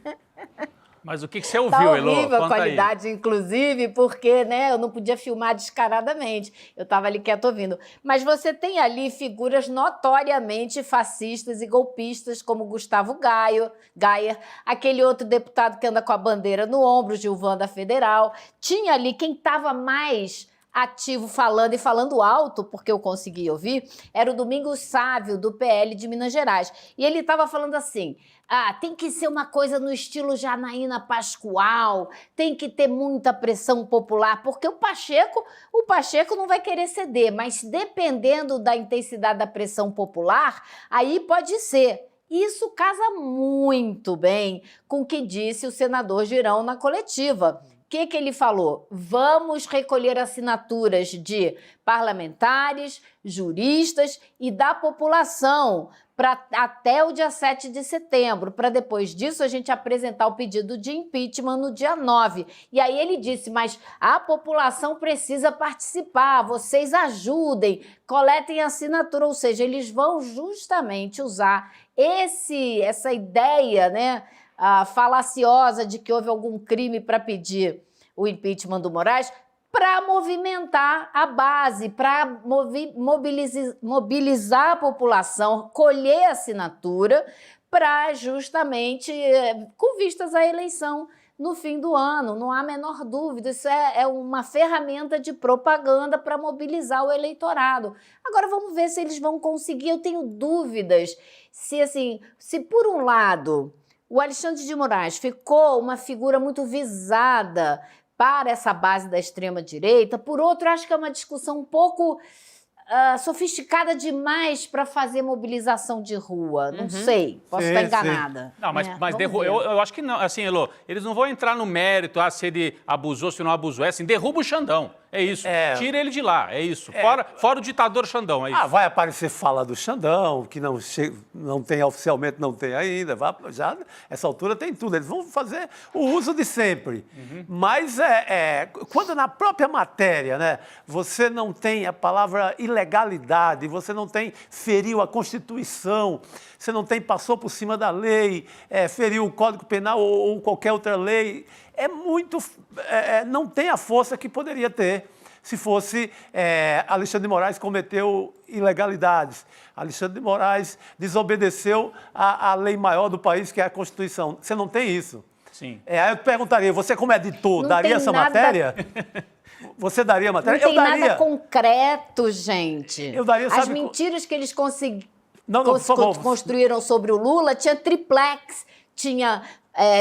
Mas o que você ouviu, Elo? Horrível Conta a qualidade, aí. Inclusive, porque eu não podia filmar descaradamente. Eu estava ali quieto ouvindo. Mas você tem ali figuras notoriamente fascistas e golpistas, como Gustavo Gayer, aquele outro deputado que anda com a bandeira no ombro, Gilvan da Federal. Tinha ali quem estava mais ativo falando e falando alto, porque eu consegui ouvir, era o Domingos Sávio, do PL de Minas Gerais. E ele estava falando assim, tem que ser uma coisa no estilo Janaína Pascoal, tem que ter muita pressão popular, porque o Pacheco não vai querer ceder, mas dependendo da intensidade da pressão popular, aí pode ser. Isso casa muito bem com o que disse o senador Girão na coletiva. O que ele falou? Vamos recolher assinaturas de parlamentares, juristas e da população até o dia 7 de setembro, para depois disso a gente apresentar o pedido de impeachment no dia 9. E aí ele disse, mas a população precisa participar, vocês ajudem, coletem assinatura, ou seja, eles vão justamente usar essa ideia, né, falaciosa de que houve algum crime para pedir o impeachment do Moraes, para movimentar a base, para mobilizar a população, colher assinatura, para justamente, com vistas à eleição no fim do ano. Não há a menor dúvida, isso é uma ferramenta de propaganda para mobilizar o eleitorado. Agora vamos ver se eles vão conseguir. Eu tenho dúvidas se por um lado o Alexandre de Moraes ficou uma figura muito visada para essa base da extrema-direita, por outro, acho que é uma discussão um pouco sofisticada demais para fazer mobilização de rua. Não sei, posso estar enganada. Não, mas eu acho que não. Assim, Elo, eles não vão entrar no mérito, se ele abusou, se não abusou. Derruba o Xandão. É isso. Tira ele de lá. É isso. Fora o ditador Xandão. É isso. Vai aparecer fala do Xandão, que não tem oficialmente, não tem ainda. Já essa altura tem tudo. Eles vão fazer o uso de sempre. Mas quando na própria matéria, né, você não tem a palavra ilegalidade, você não tem feriu a Constituição, você não tem passou por cima da lei, feriu o Código Penal ou qualquer outra lei, não tem a força que poderia ter se fosse Alexandre de Moraes cometeu ilegalidades. Alexandre de Moraes desobedeceu à lei maior do país, que é a Constituição. Você não tem isso. Sim. Aí eu perguntaria, você como editor, daria essa matéria? Você daria a matéria? Não tem nada concreto, gente. Eu daria, as mentiras que eles construíram sobre o Lula, tinha triplex, tinha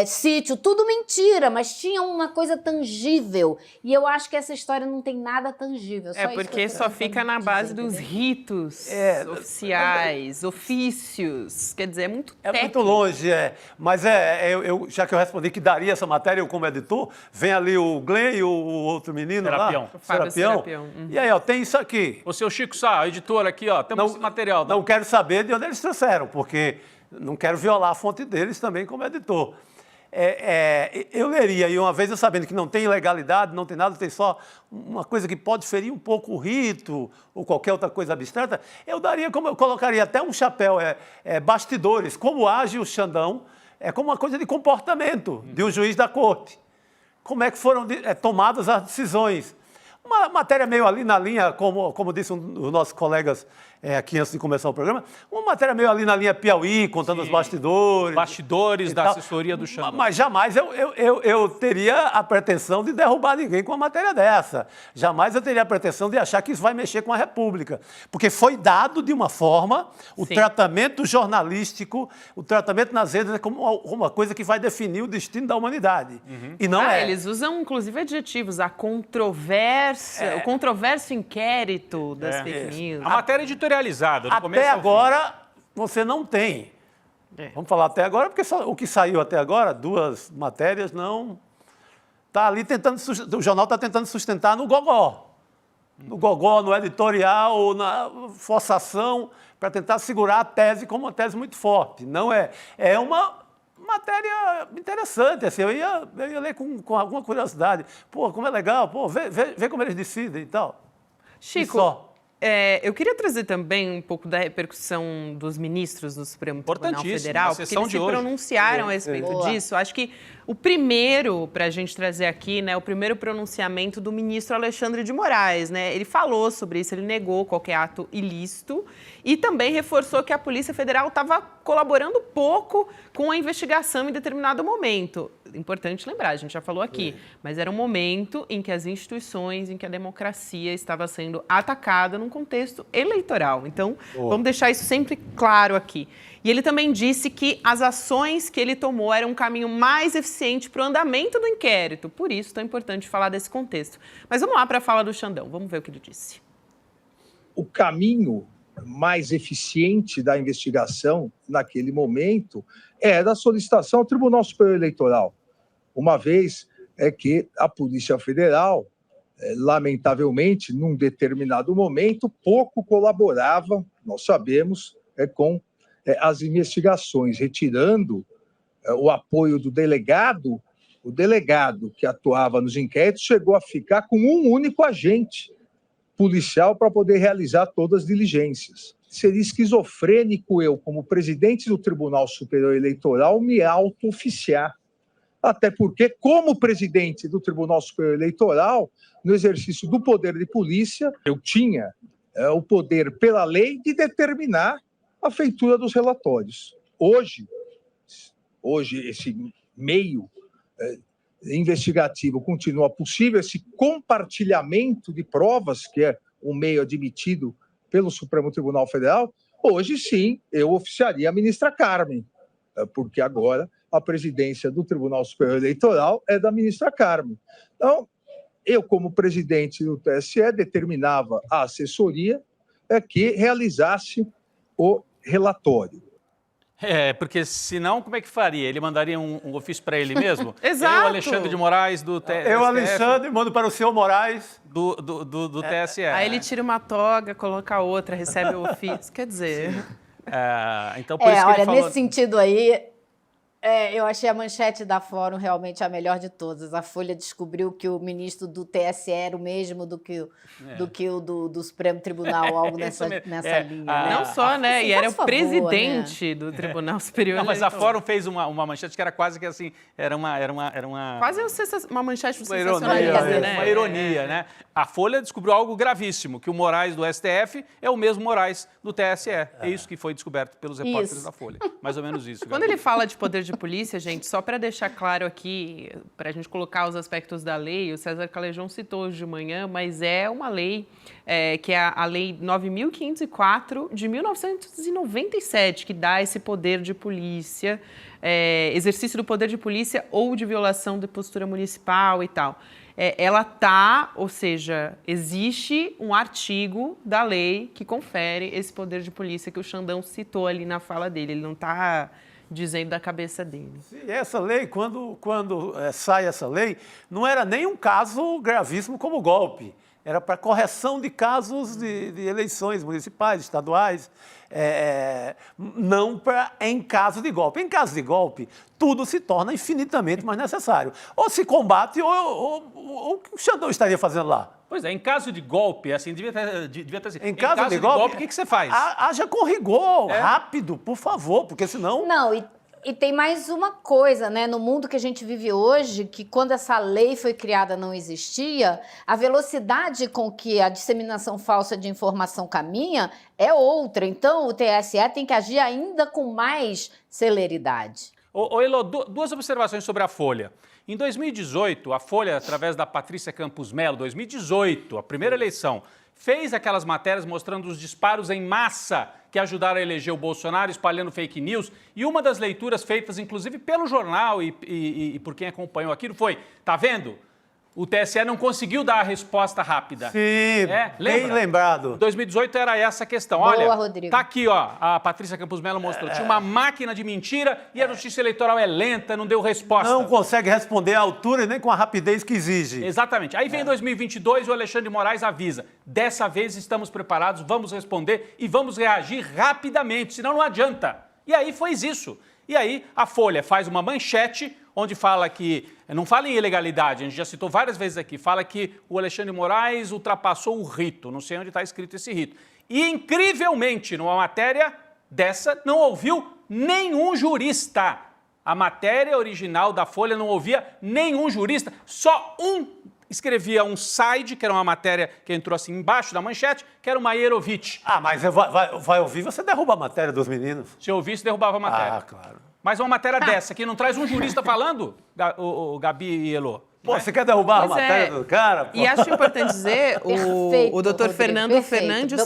sítio, tudo mentira, mas tinha uma coisa tangível. E eu acho que essa história não tem nada tangível. Porque só fica na base dos ritos oficiais, ofícios. Quer dizer, é muito técnico. É muito longe, Mas já que eu respondi que daria essa matéria, eu como editor, vem ali o Glenn e o outro menino Serapião. E aí, tem isso aqui. O seu Chico Sá, editor aqui, temos esse material. Não quero saber de onde eles trouxeram, porque não quero violar a fonte deles também como editor. Eu leria, e uma vez eu sabendo que não tem ilegalidade, não tem nada, tem só uma coisa que pode ferir um pouco o rito ou qualquer outra coisa abstrata, eu colocaria até um chapéu, bastidores, como age o Xandão, como uma coisa de comportamento de um juiz da corte. Como é que foram tomadas as decisões. uma matéria meio ali na linha, como disse um dos nossos colegas aqui antes de começar o programa, uma matéria meio ali na linha Piauí, contando os bastidores. Bastidores da assessoria do Xandão. Mas jamais eu teria a pretensão de derrubar ninguém com uma matéria dessa. Jamais eu teria a pretensão de achar que isso vai mexer com a República. Porque foi dado de uma forma, o tratamento jornalístico, o tratamento nas redes é como uma coisa que vai definir o destino da humanidade. E não é. Eles usam, inclusive, adjetivos. A controvérsia, o controverso inquérito das fake news. A matéria editorializada. Até agora, você não tem. Vamos falar até agora, porque o que saiu até agora, 2 matérias, não... Está ali tentando... O jornal está tentando sustentar no gogó. No gogó, no editorial, na forçação, para tentar segurar a tese como uma tese muito forte. Não é. É uma matéria interessante, assim, eu ia ler com alguma curiosidade. Pô, como é legal, pô, vê como eles decidem e tal. Chico, eu queria trazer também um pouco da repercussão dos ministros do Supremo Tribunal Federal, porque eles se pronunciaram a respeito disso. Acho que o primeiro, para a gente trazer aqui, né, o primeiro pronunciamento do ministro Alexandre de Moraes, né? Ele falou sobre isso, ele negou qualquer ato ilícito e também reforçou que a Polícia Federal estava colaborando pouco com a investigação em determinado momento. Importante lembrar, a gente já falou aqui, mas era um momento em que as instituições, em que a democracia estava sendo atacada num contexto eleitoral. Então, vamos deixar isso sempre claro aqui. E ele também disse que as ações que ele tomou eram um caminho mais eficiente para o andamento do inquérito. Por isso, tão importante falar desse contexto. Mas vamos lá para a fala do Xandão, vamos ver o que ele disse. O caminho mais eficiente da investigação naquele momento era a solicitação ao Tribunal Superior Eleitoral, uma vez que a Polícia Federal, lamentavelmente, num determinado momento, pouco colaborava, nós sabemos, com as investigações, retirando o apoio do delegado. O delegado que atuava nos inquéritos chegou a ficar com um único agente policial para poder realizar todas as diligências. Seria esquizofrênico eu, como presidente do Tribunal Superior Eleitoral, me auto-oficiar. Até porque, como presidente do Tribunal Superior Eleitoral, no exercício do poder de polícia, eu tinha o poder, pela lei, de determinar a feitura dos relatórios. Hoje esse meio investigativo continua possível, esse compartilhamento de provas, que é um meio admitido pelo Supremo Tribunal Federal, hoje sim eu oficiaria a ministra Carmen, porque agora a presidência do Tribunal Superior Eleitoral é da ministra Carmen. Então, eu, como presidente do TSE, determinava a assessoria que realizasse o relatório. Porque senão, como é que faria? Ele mandaria um ofício para ele mesmo? Exato. Eu, Alexandre de Moraes, do TSE. Eu, Alexandre, mando para o senhor Moraes. Do TSE. Aí ele tira uma toga, coloca outra, recebe o ofício. Quer dizer... Então, por isso que ele falou... nesse sentido aí... eu achei a manchete da Fórum realmente a melhor de todas. A Folha descobriu que o ministro do TSE era o mesmo do que o do Supremo Tribunal, algo nessa linha. Né? Não só, né? E era o presidente do Tribunal Superior. Não, mas a Fórum fez uma manchete que era quase que assim, era uma... Quase uma manchete uma sensacionalista, né? Uma ironia, né? A Folha descobriu algo gravíssimo, que o Moraes do STF é o mesmo Moraes do TSE. É isso que foi descoberto pelos repórteres da Folha. Mais ou menos isso. Quando ele fala de poder de polícia, gente, só para deixar claro aqui, para a gente colocar os aspectos da lei, o César Calejão citou hoje de manhã, mas é uma lei que é a Lei 9.504 de 1997, que dá esse poder de polícia, exercício do poder de polícia ou de violação de postura municipal e tal. Ou seja, existe um artigo da lei que confere esse poder de polícia que o Xandão citou ali na fala dele. Ele não está dizendo da cabeça dele. Sim, essa lei, quando sai essa lei, não era nem um caso gravíssimo como o golpe. Era para correção de casos de eleições municipais, estaduais, não em caso de golpe. Em caso de golpe, tudo se torna infinitamente mais necessário. Ou se combate, ou o que o Xandão estaria fazendo lá? Pois é, em caso de golpe, assim, devia ter assim. Em caso de golpe, o que você faz? Haja com rigor, rápido, por favor, porque senão... Não, E tem mais uma coisa, né? No mundo que a gente vive hoje, que quando essa lei foi criada não existia, a velocidade com que a disseminação falsa de informação caminha é outra. Então, o TSE tem que agir ainda com mais celeridade. Elô, duas observações sobre a Folha. Em 2018, a Folha, através da Patrícia Campos Melo, 2018, a primeira eleição, fez aquelas matérias mostrando os disparos em massa que ajudaram a eleger o Bolsonaro, espalhando fake news. E uma das leituras feitas, inclusive, pelo jornal e por quem acompanhou aquilo foi, tá vendo? O TSE não conseguiu dar a resposta rápida. Sim, bem lembrado. 2018 era essa a questão. Boa, olha, Rodrigo. tá aqui, ó, a Patrícia Campos Melo mostrou. Tinha uma máquina de mentira e a justiça eleitoral é lenta, não deu resposta. Não consegue responder à altura e nem com a rapidez que exige. Exatamente. Aí vem 2022 e o Alexandre de Moraes avisa. Dessa vez estamos preparados, vamos responder e vamos reagir rapidamente, senão não adianta. E aí foi isso. E aí a Folha faz uma manchete onde fala que, não fala em ilegalidade, a gente já citou várias vezes aqui, fala que o Alexandre de Moraes ultrapassou o rito, não sei onde está escrito esse rito. E, incrivelmente, numa matéria dessa, não ouviu nenhum jurista. A matéria original da Folha não ouvia nenhum jurista, só um escrevia um side, que era uma matéria que entrou assim embaixo da manchete, que era o Maierovitch. Ah, mas vai ouvir, você derruba a matéria dos meninos. Se eu ouvisse, derrubava a matéria. Ah, claro. Mas uma matéria dessa, que não traz um jurista falando, o Gabi e Elô. Pô, você quer derrubar a matéria do cara? Pô. E acho importante dizer, o doutor Fernando Fernandes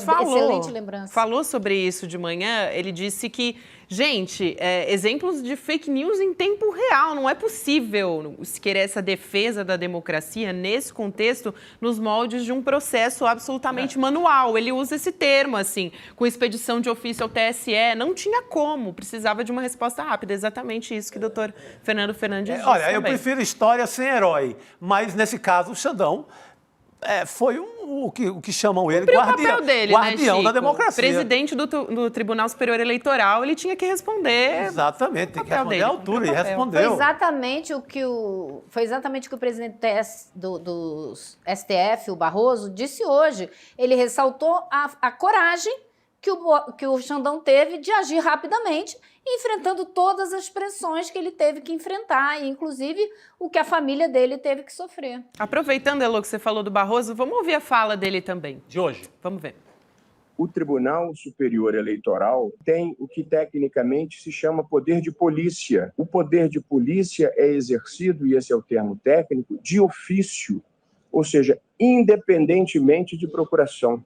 falou sobre isso de manhã. Ele disse que, gente, exemplos de fake news em tempo real. Não é possível se querer essa defesa da democracia nesse contexto, nos moldes de um processo absolutamente manual. Ele usa esse termo, assim, com expedição de ofício ao TSE. Não tinha como, precisava de uma resposta rápida. Exatamente isso que o doutor Fernando Fernandes disse Olha, também. eu prefiro história sem herói. Mas, nesse caso, o Xandão foi o que chamam ele guardião da democracia. Presidente do Tribunal Superior Eleitoral, ele tinha que responder. Exatamente, tem que responder à altura, e respondeu. Foi exatamente o que o presidente do STF, o Barroso, disse hoje. Ele ressaltou a coragem que o Xandão teve de agir rapidamente, enfrentando todas as pressões que ele teve que enfrentar, e inclusive o que a família dele teve que sofrer. Aproveitando, Elô, que você falou do Barroso, vamos ouvir a fala dele também. De hoje. Vamos ver. O Tribunal Superior Eleitoral tem o que tecnicamente se chama poder de polícia. O poder de polícia é exercido, e esse é o termo técnico, de ofício, ou seja, independentemente de procuração.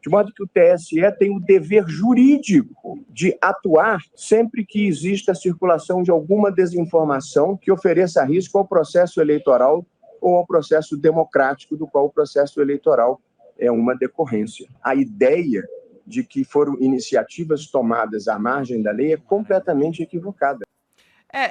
De modo que o TSE tem o dever jurídico de atuar sempre que exista a circulação de alguma desinformação que ofereça risco ao processo eleitoral ou ao processo democrático, do qual o processo eleitoral é uma decorrência. A ideia de que foram iniciativas tomadas à margem da lei é completamente equivocada.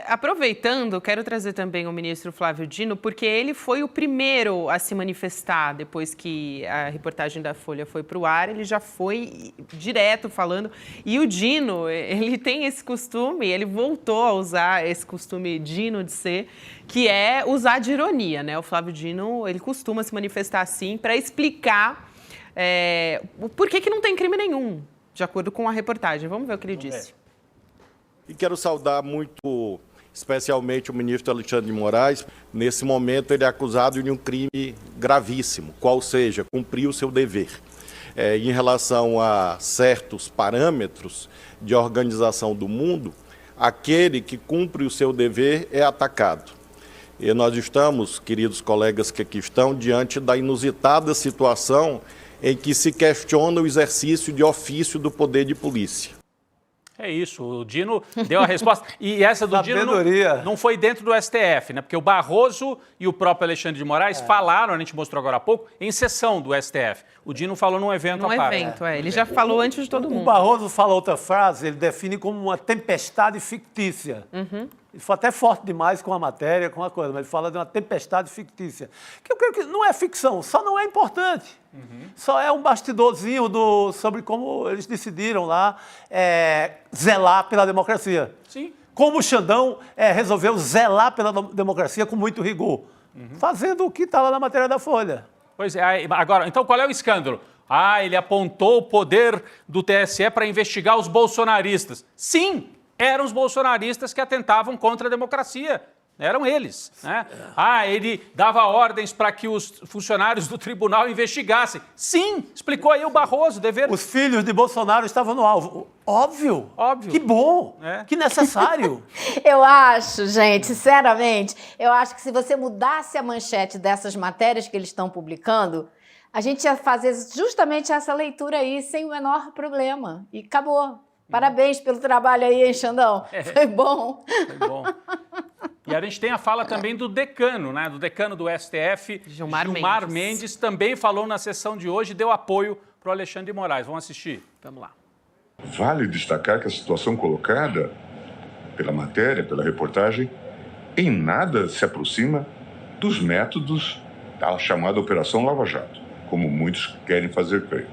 Aproveitando, quero trazer também o ministro Flávio Dino, porque ele foi o primeiro a se manifestar depois que a reportagem da Folha foi para o ar. Ele já foi direto falando. E o Dino, ele tem esse costume, ele voltou a usar esse costume Dino de ser, que é usar de ironia, né? O Flávio Dino, ele costuma se manifestar assim para explicar por que não tem crime nenhum, de acordo com a reportagem. Vamos ver o que ele disse. E quero saudar muito, especialmente, o ministro Alexandre de Moraes. Nesse momento, ele é acusado de um crime gravíssimo, qual seja, cumprir o seu dever. Em relação a certos parâmetros de organização do mundo, aquele que cumpre o seu dever é atacado. E nós estamos, queridos colegas que aqui estão, diante da inusitada situação em que se questiona o exercício de ofício do poder de polícia. É isso, o Dino deu a resposta. E essa do Dino não foi dentro do STF, né? Porque o Barroso e o próprio Alexandre de Moraes falaram, a gente mostrou agora há pouco, em sessão do STF. O Dino falou num evento à parte. Ele já falou antes de todo mundo. O Barroso fala outra frase, ele define como uma tempestade fictícia. Ele foi até forte demais com a matéria, com a coisa, mas ele fala de uma tempestade fictícia. Que eu creio que não é ficção, só não é importante. Só é um bastidorzinho sobre como eles decidiram lá zelar pela democracia. Sim. Como o Xandão resolveu zelar pela democracia com muito rigor, fazendo o que está lá na matéria da Folha. Pois é, agora, então qual é o escândalo? Ele apontou o poder do TSE para investigar os bolsonaristas. Sim, eram os bolsonaristas que atentavam contra a democracia. Eram eles. Né? Ele dava ordens para que os funcionários do tribunal investigassem. Sim, explicou aí o Barroso, dever... Os filhos de Bolsonaro estavam no alvo. Óbvio. Que bom. Que necessário. Eu acho, gente, sinceramente, eu acho que se você mudasse a manchete dessas matérias que eles estão publicando, a gente ia fazer justamente essa leitura aí sem o menor problema. E acabou. Parabéns pelo trabalho aí, hein, Xandão? Foi bom. Foi bom. E a gente tem a fala também do decano, né? Do decano do STF, Gilmar Mendes, também falou na sessão de hoje e deu apoio para o Alexandre de Moraes. Vamos assistir? Vamos lá. Vale destacar que a situação colocada pela matéria, pela reportagem, em nada se aproxima dos métodos da chamada Operação Lava Jato, como muitos querem fazer crer.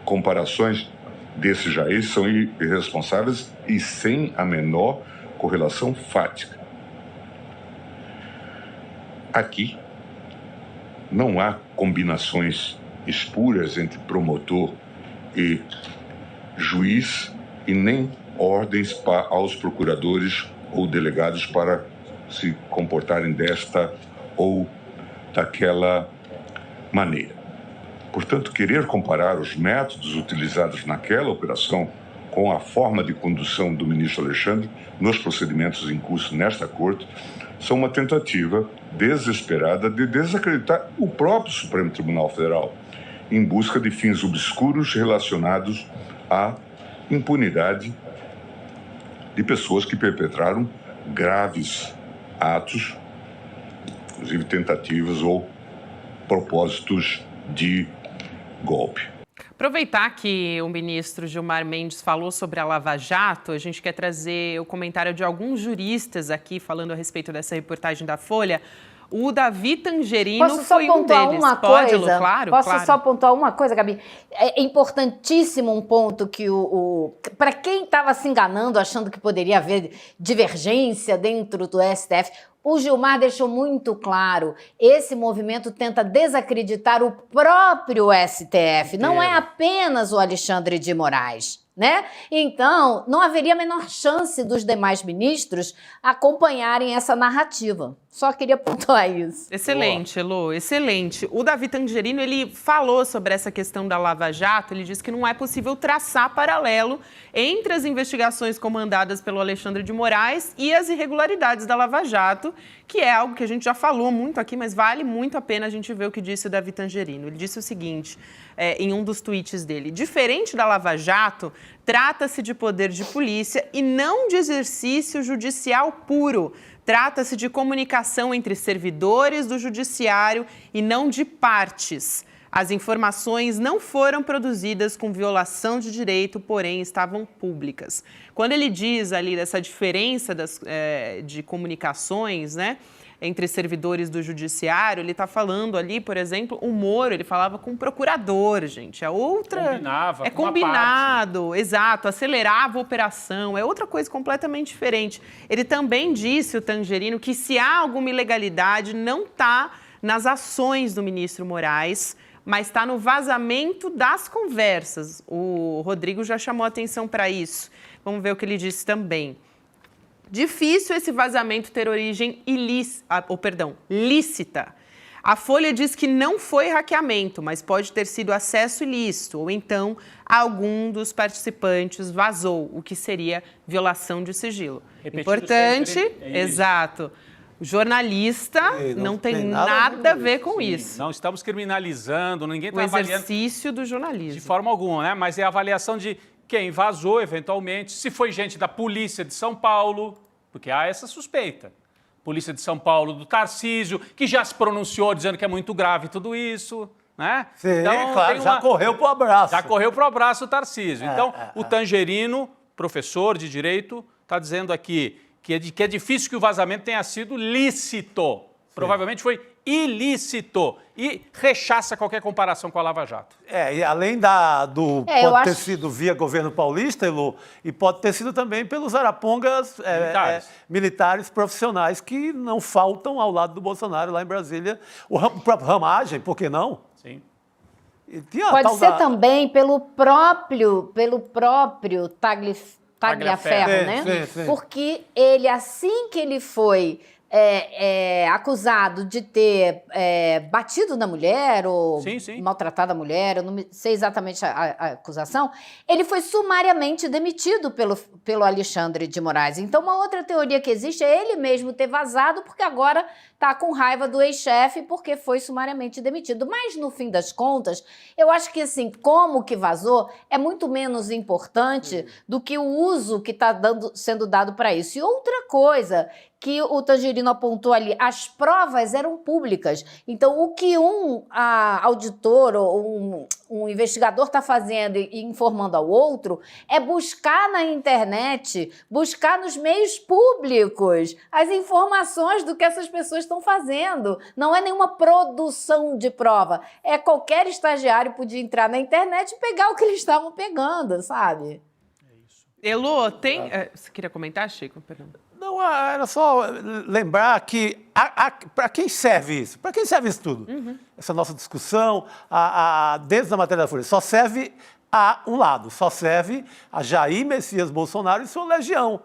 Comparações desses jaízes são irresponsáveis e sem a menor correlação fática. Aqui não há combinações espúrias entre promotor e juiz e nem ordens aos procuradores ou delegados para se comportarem desta ou daquela maneira. Portanto, querer comparar os métodos utilizados naquela operação com a forma de condução do ministro Alexandre nos procedimentos em curso nesta corte são uma tentativa desesperada de desacreditar o próprio Supremo Tribunal Federal em busca de fins obscuros relacionados à impunidade de pessoas que perpetraram graves atos, inclusive tentativas ou propósitos de golpe. Aproveitar que o ministro Gilmar Mendes falou sobre a Lava Jato, a gente quer trazer o comentário de alguns juristas aqui falando a respeito dessa reportagem da Folha. O Davi Tangerino foi um deles. Pode, Lu? Claro, Posso só pontuar uma coisa, Gabi? É importantíssimo um ponto que para quem estava se enganando, achando que poderia haver divergência dentro do STF, o Gilmar deixou muito claro, esse movimento tenta desacreditar o próprio STF, não é apenas o Alexandre de Moraes, né? Então, não haveria a menor chance dos demais ministros acompanharem essa narrativa. Só queria pontuar isso. Excelente, Elô, excelente. O Davi Tangerino, ele falou sobre essa questão da Lava Jato, ele disse que não é possível traçar paralelo entre as investigações comandadas pelo Alexandre de Moraes e as irregularidades da Lava Jato, que é algo que a gente já falou muito aqui, mas vale muito a pena a gente ver o que disse o Davi Tangerino. Ele disse o seguinte, em um dos tweets dele: diferente da Lava Jato, trata-se de poder de polícia e não de exercício judicial puro. Trata-se de comunicação entre servidores do judiciário e não de partes. As informações não foram produzidas com violação de direito, porém estavam públicas. Quando ele diz ali dessa diferença de comunicações, né, entre servidores do judiciário, ele está falando ali, por exemplo, o Moro, ele falava com o procurador, gente. É outra... Combinava, é combinado, exato, acelerava a operação, é outra coisa completamente diferente. Ele também disse, o Tangerino, que se há alguma ilegalidade, não está nas ações do ministro Moraes, mas está no vazamento das conversas. O Rodrigo já chamou atenção para isso. Vamos ver o que ele disse também. Difícil esse vazamento ter origem lícita. A Folha diz que não foi hackeamento, mas pode ter sido acesso ilícito, ou então algum dos participantes vazou, o que seria violação de sigilo. Repetido importante, sempre, exato. O jornalista não tem nada a ver com isso. Não estamos criminalizando, ninguém está avaliando. O exercício do jornalismo. De forma alguma, né? Mas é a avaliação de quem vazou, eventualmente, se foi gente da Polícia de São Paulo, porque há essa suspeita. Polícia de São Paulo, do Tarcísio, que já se pronunciou dizendo que é muito grave tudo isso, né? Sim, então, claro, já correu pro abraço. Já correu pro abraço o Tarcísio. Então, o Tangerino, professor de Direito, está dizendo aqui que é difícil que o vazamento tenha sido lícito. Provavelmente foi ilícito e rechaça qualquer comparação com a Lava Jato. E além pode ter sido via governo paulista, Elô, e pode ter sido também pelos arapongas militares profissionais que não faltam ao lado do Bolsonaro lá em Brasília. O próprio Ramagem, por que não? Sim. Pode ser também pelo próprio Tagliaferro, né? Sim. Porque ele, assim que ele foi acusado de ter batido na mulher ou maltratado a mulher, eu não sei exatamente a acusação, ele foi sumariamente demitido pelo Alexandre de Moraes. Então, uma outra teoria que existe é ele mesmo ter vazado, porque agora está com raiva do ex-chefe porque foi sumariamente demitido. Mas, no fim das contas, eu acho que, assim, como que vazou é muito menos importante do que o uso que está sendo dado para isso. E outra coisa que o Tangerino apontou ali, as provas eram públicas. Então, o que um auditor ou um investigador está fazendo e informando ao outro é buscar na internet, buscar nos meios públicos as informações do que essas pessoas estão fazendo. Não é nenhuma produção de prova. Qualquer estagiário podia entrar na internet e pegar o que eles estavam pegando, sabe? Elô, você queria comentar, Chico? Perdão. Não, era só lembrar que para quem serve isso? Para quem serve isso tudo? Essa nossa discussão, dentro da matéria da Folha, só serve a um lado, só serve a Jair Messias Bolsonaro e sua legião,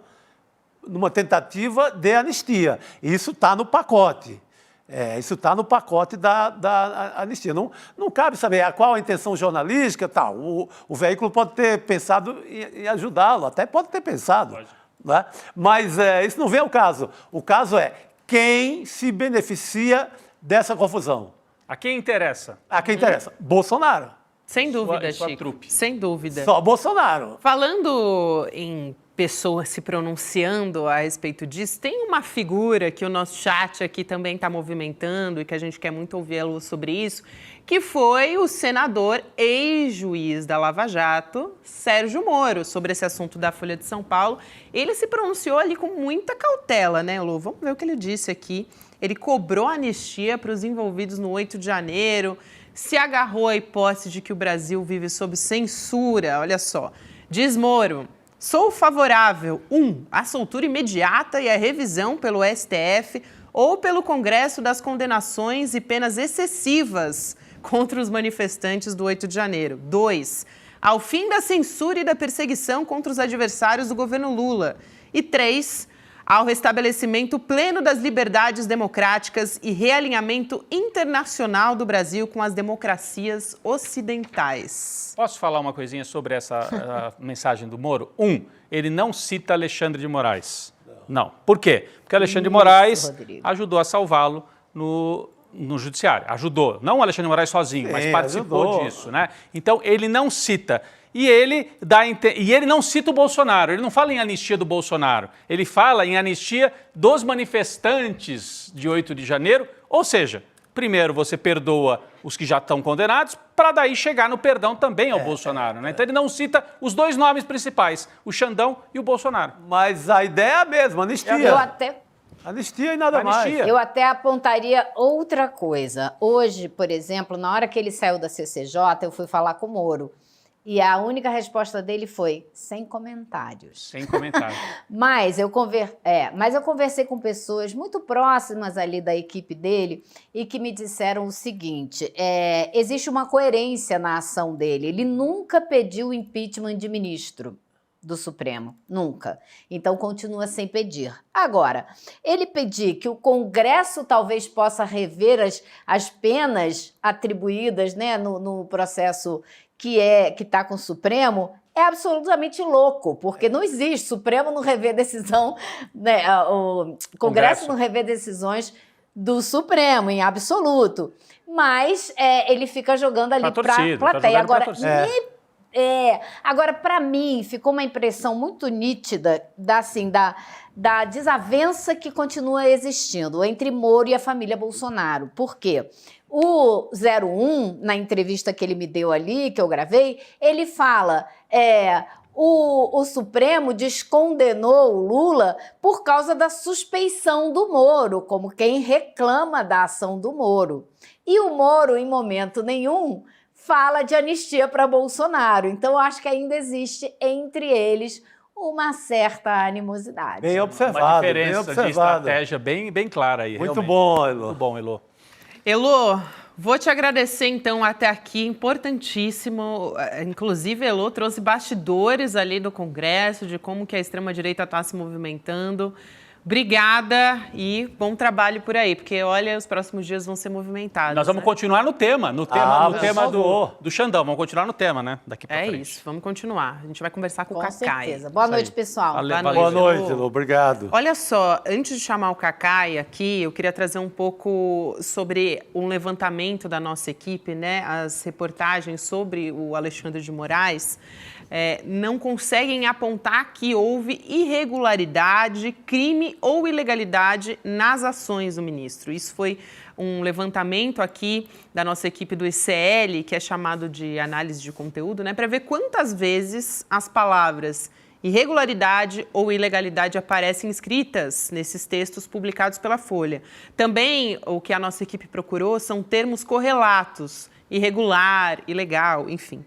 numa tentativa de anistia. Isso está no pacote. Isso está no pacote da anistia. Não cabe saber qual a intenção jornalística, tal. O veículo pode ter pensado em ajudá-lo, até pode ter pensado. Né? Mas isso não vem ao caso. O caso é quem se beneficia dessa confusão. A quem interessa? A quem interessa? Bolsonaro. Sem dúvida, Chico. Sem dúvida. Só Bolsonaro. Falando em pessoas se pronunciando a respeito disso, tem uma figura que o nosso chat aqui também está movimentando e que a gente quer muito ouvi-lo sobre isso, que foi o senador ex-juiz da Lava Jato, Sérgio Moro, sobre esse assunto da Folha de São Paulo. Ele se pronunciou ali com muita cautela, né, Lu? Vamos ver o que ele disse aqui. Ele cobrou anistia para os envolvidos no 8 de janeiro, se agarrou à hipótese de que o Brasil vive sob censura. Olha só, diz Moro: sou favorável, à soltura imediata e à revisão pelo STF ou pelo Congresso das condenações e penas excessivas contra os manifestantes do 8 de janeiro. 2, ao fim da censura e da perseguição contra os adversários do governo Lula. E 3, ao restabelecimento pleno das liberdades democráticas e realinhamento internacional do Brasil com as democracias ocidentais. Posso falar uma coisinha sobre essa mensagem do Moro? Ele não cita Alexandre de Moraes. Não. Por quê? Porque Alexandre de Moraes ajudou a salvá-lo no judiciário. Ajudou. Não o Alexandre de Moraes sozinho, mas participou disso, né? Então, ele não cita. E ele não cita o Bolsonaro, ele não fala em anistia do Bolsonaro, ele fala em anistia dos manifestantes de 8 de janeiro, ou seja, primeiro você perdoa os que já estão condenados, para daí chegar no perdão também ao Bolsonaro, né? Então ele não cita os dois nomes principais, o Xandão e o Bolsonaro. Mas a ideia é a mesma, anistia. Anistia e nada mais. Eu até apontaria outra coisa. Hoje, por exemplo, na hora que ele saiu da CCJ, eu fui falar com o Moro. E a única resposta dele foi, sem comentários. Sem comentários. Mas eu conversei com pessoas muito próximas ali da equipe dele e que me disseram o seguinte, existe uma coerência na ação dele. Ele nunca pediu impeachment de ministro do Supremo, nunca. Então, continua sem pedir. Agora, ele pedir que o Congresso talvez possa rever as penas atribuídas, né, no processo que está com o Supremo, é absolutamente louco, porque não existe. O Supremo não revê decisão, né, o Congresso não revê decisões do Supremo, em absoluto. Mas ele fica jogando ali para a plateia. Agora, para mim, ficou uma impressão muito nítida da desavença que continua existindo entre Moro e a família Bolsonaro. Por quê? O 01, na entrevista que ele me deu ali, que eu gravei, ele fala, o Supremo descondenou o Lula por causa da suspeição do Moro, como quem reclama da ação do Moro. E o Moro, em momento nenhum, fala de anistia para Bolsonaro. Então, eu acho que ainda existe entre eles uma certa animosidade. Bem observado. Uma diferença de estratégia bem clara aí. Muito bom, Elô. Muito bom, Elô. Elô, Vou te agradecer, então, até aqui, importantíssimo. Inclusive, Elô trouxe bastidores ali do Congresso, de como que a extrema-direita está se movimentando. Obrigada e bom trabalho por aí, porque, olha, os próximos dias vão ser movimentados. Nós vamos continuar no tema do Xandão. Vamos continuar no tema, né? Daqui pra frente. É isso, vamos continuar. A gente vai conversar com o Cacai. Certeza. Boa noite, pessoal. Boa noite, Elô. Obrigado. Olha só, antes de chamar o Cacai aqui, eu queria trazer um pouco sobre um levantamento da nossa equipe, né? As reportagens sobre o Alexandre de Moraes não conseguem apontar que houve irregularidade, crime ou ilegalidade nas ações do ministro. Isso foi um levantamento aqui da nossa equipe do ICL, que é chamado de análise de conteúdo, né, para ver quantas vezes as palavras irregularidade ou ilegalidade aparecem escritas nesses textos publicados pela Folha. Também o que a nossa equipe procurou são termos correlatos, irregular, ilegal, enfim.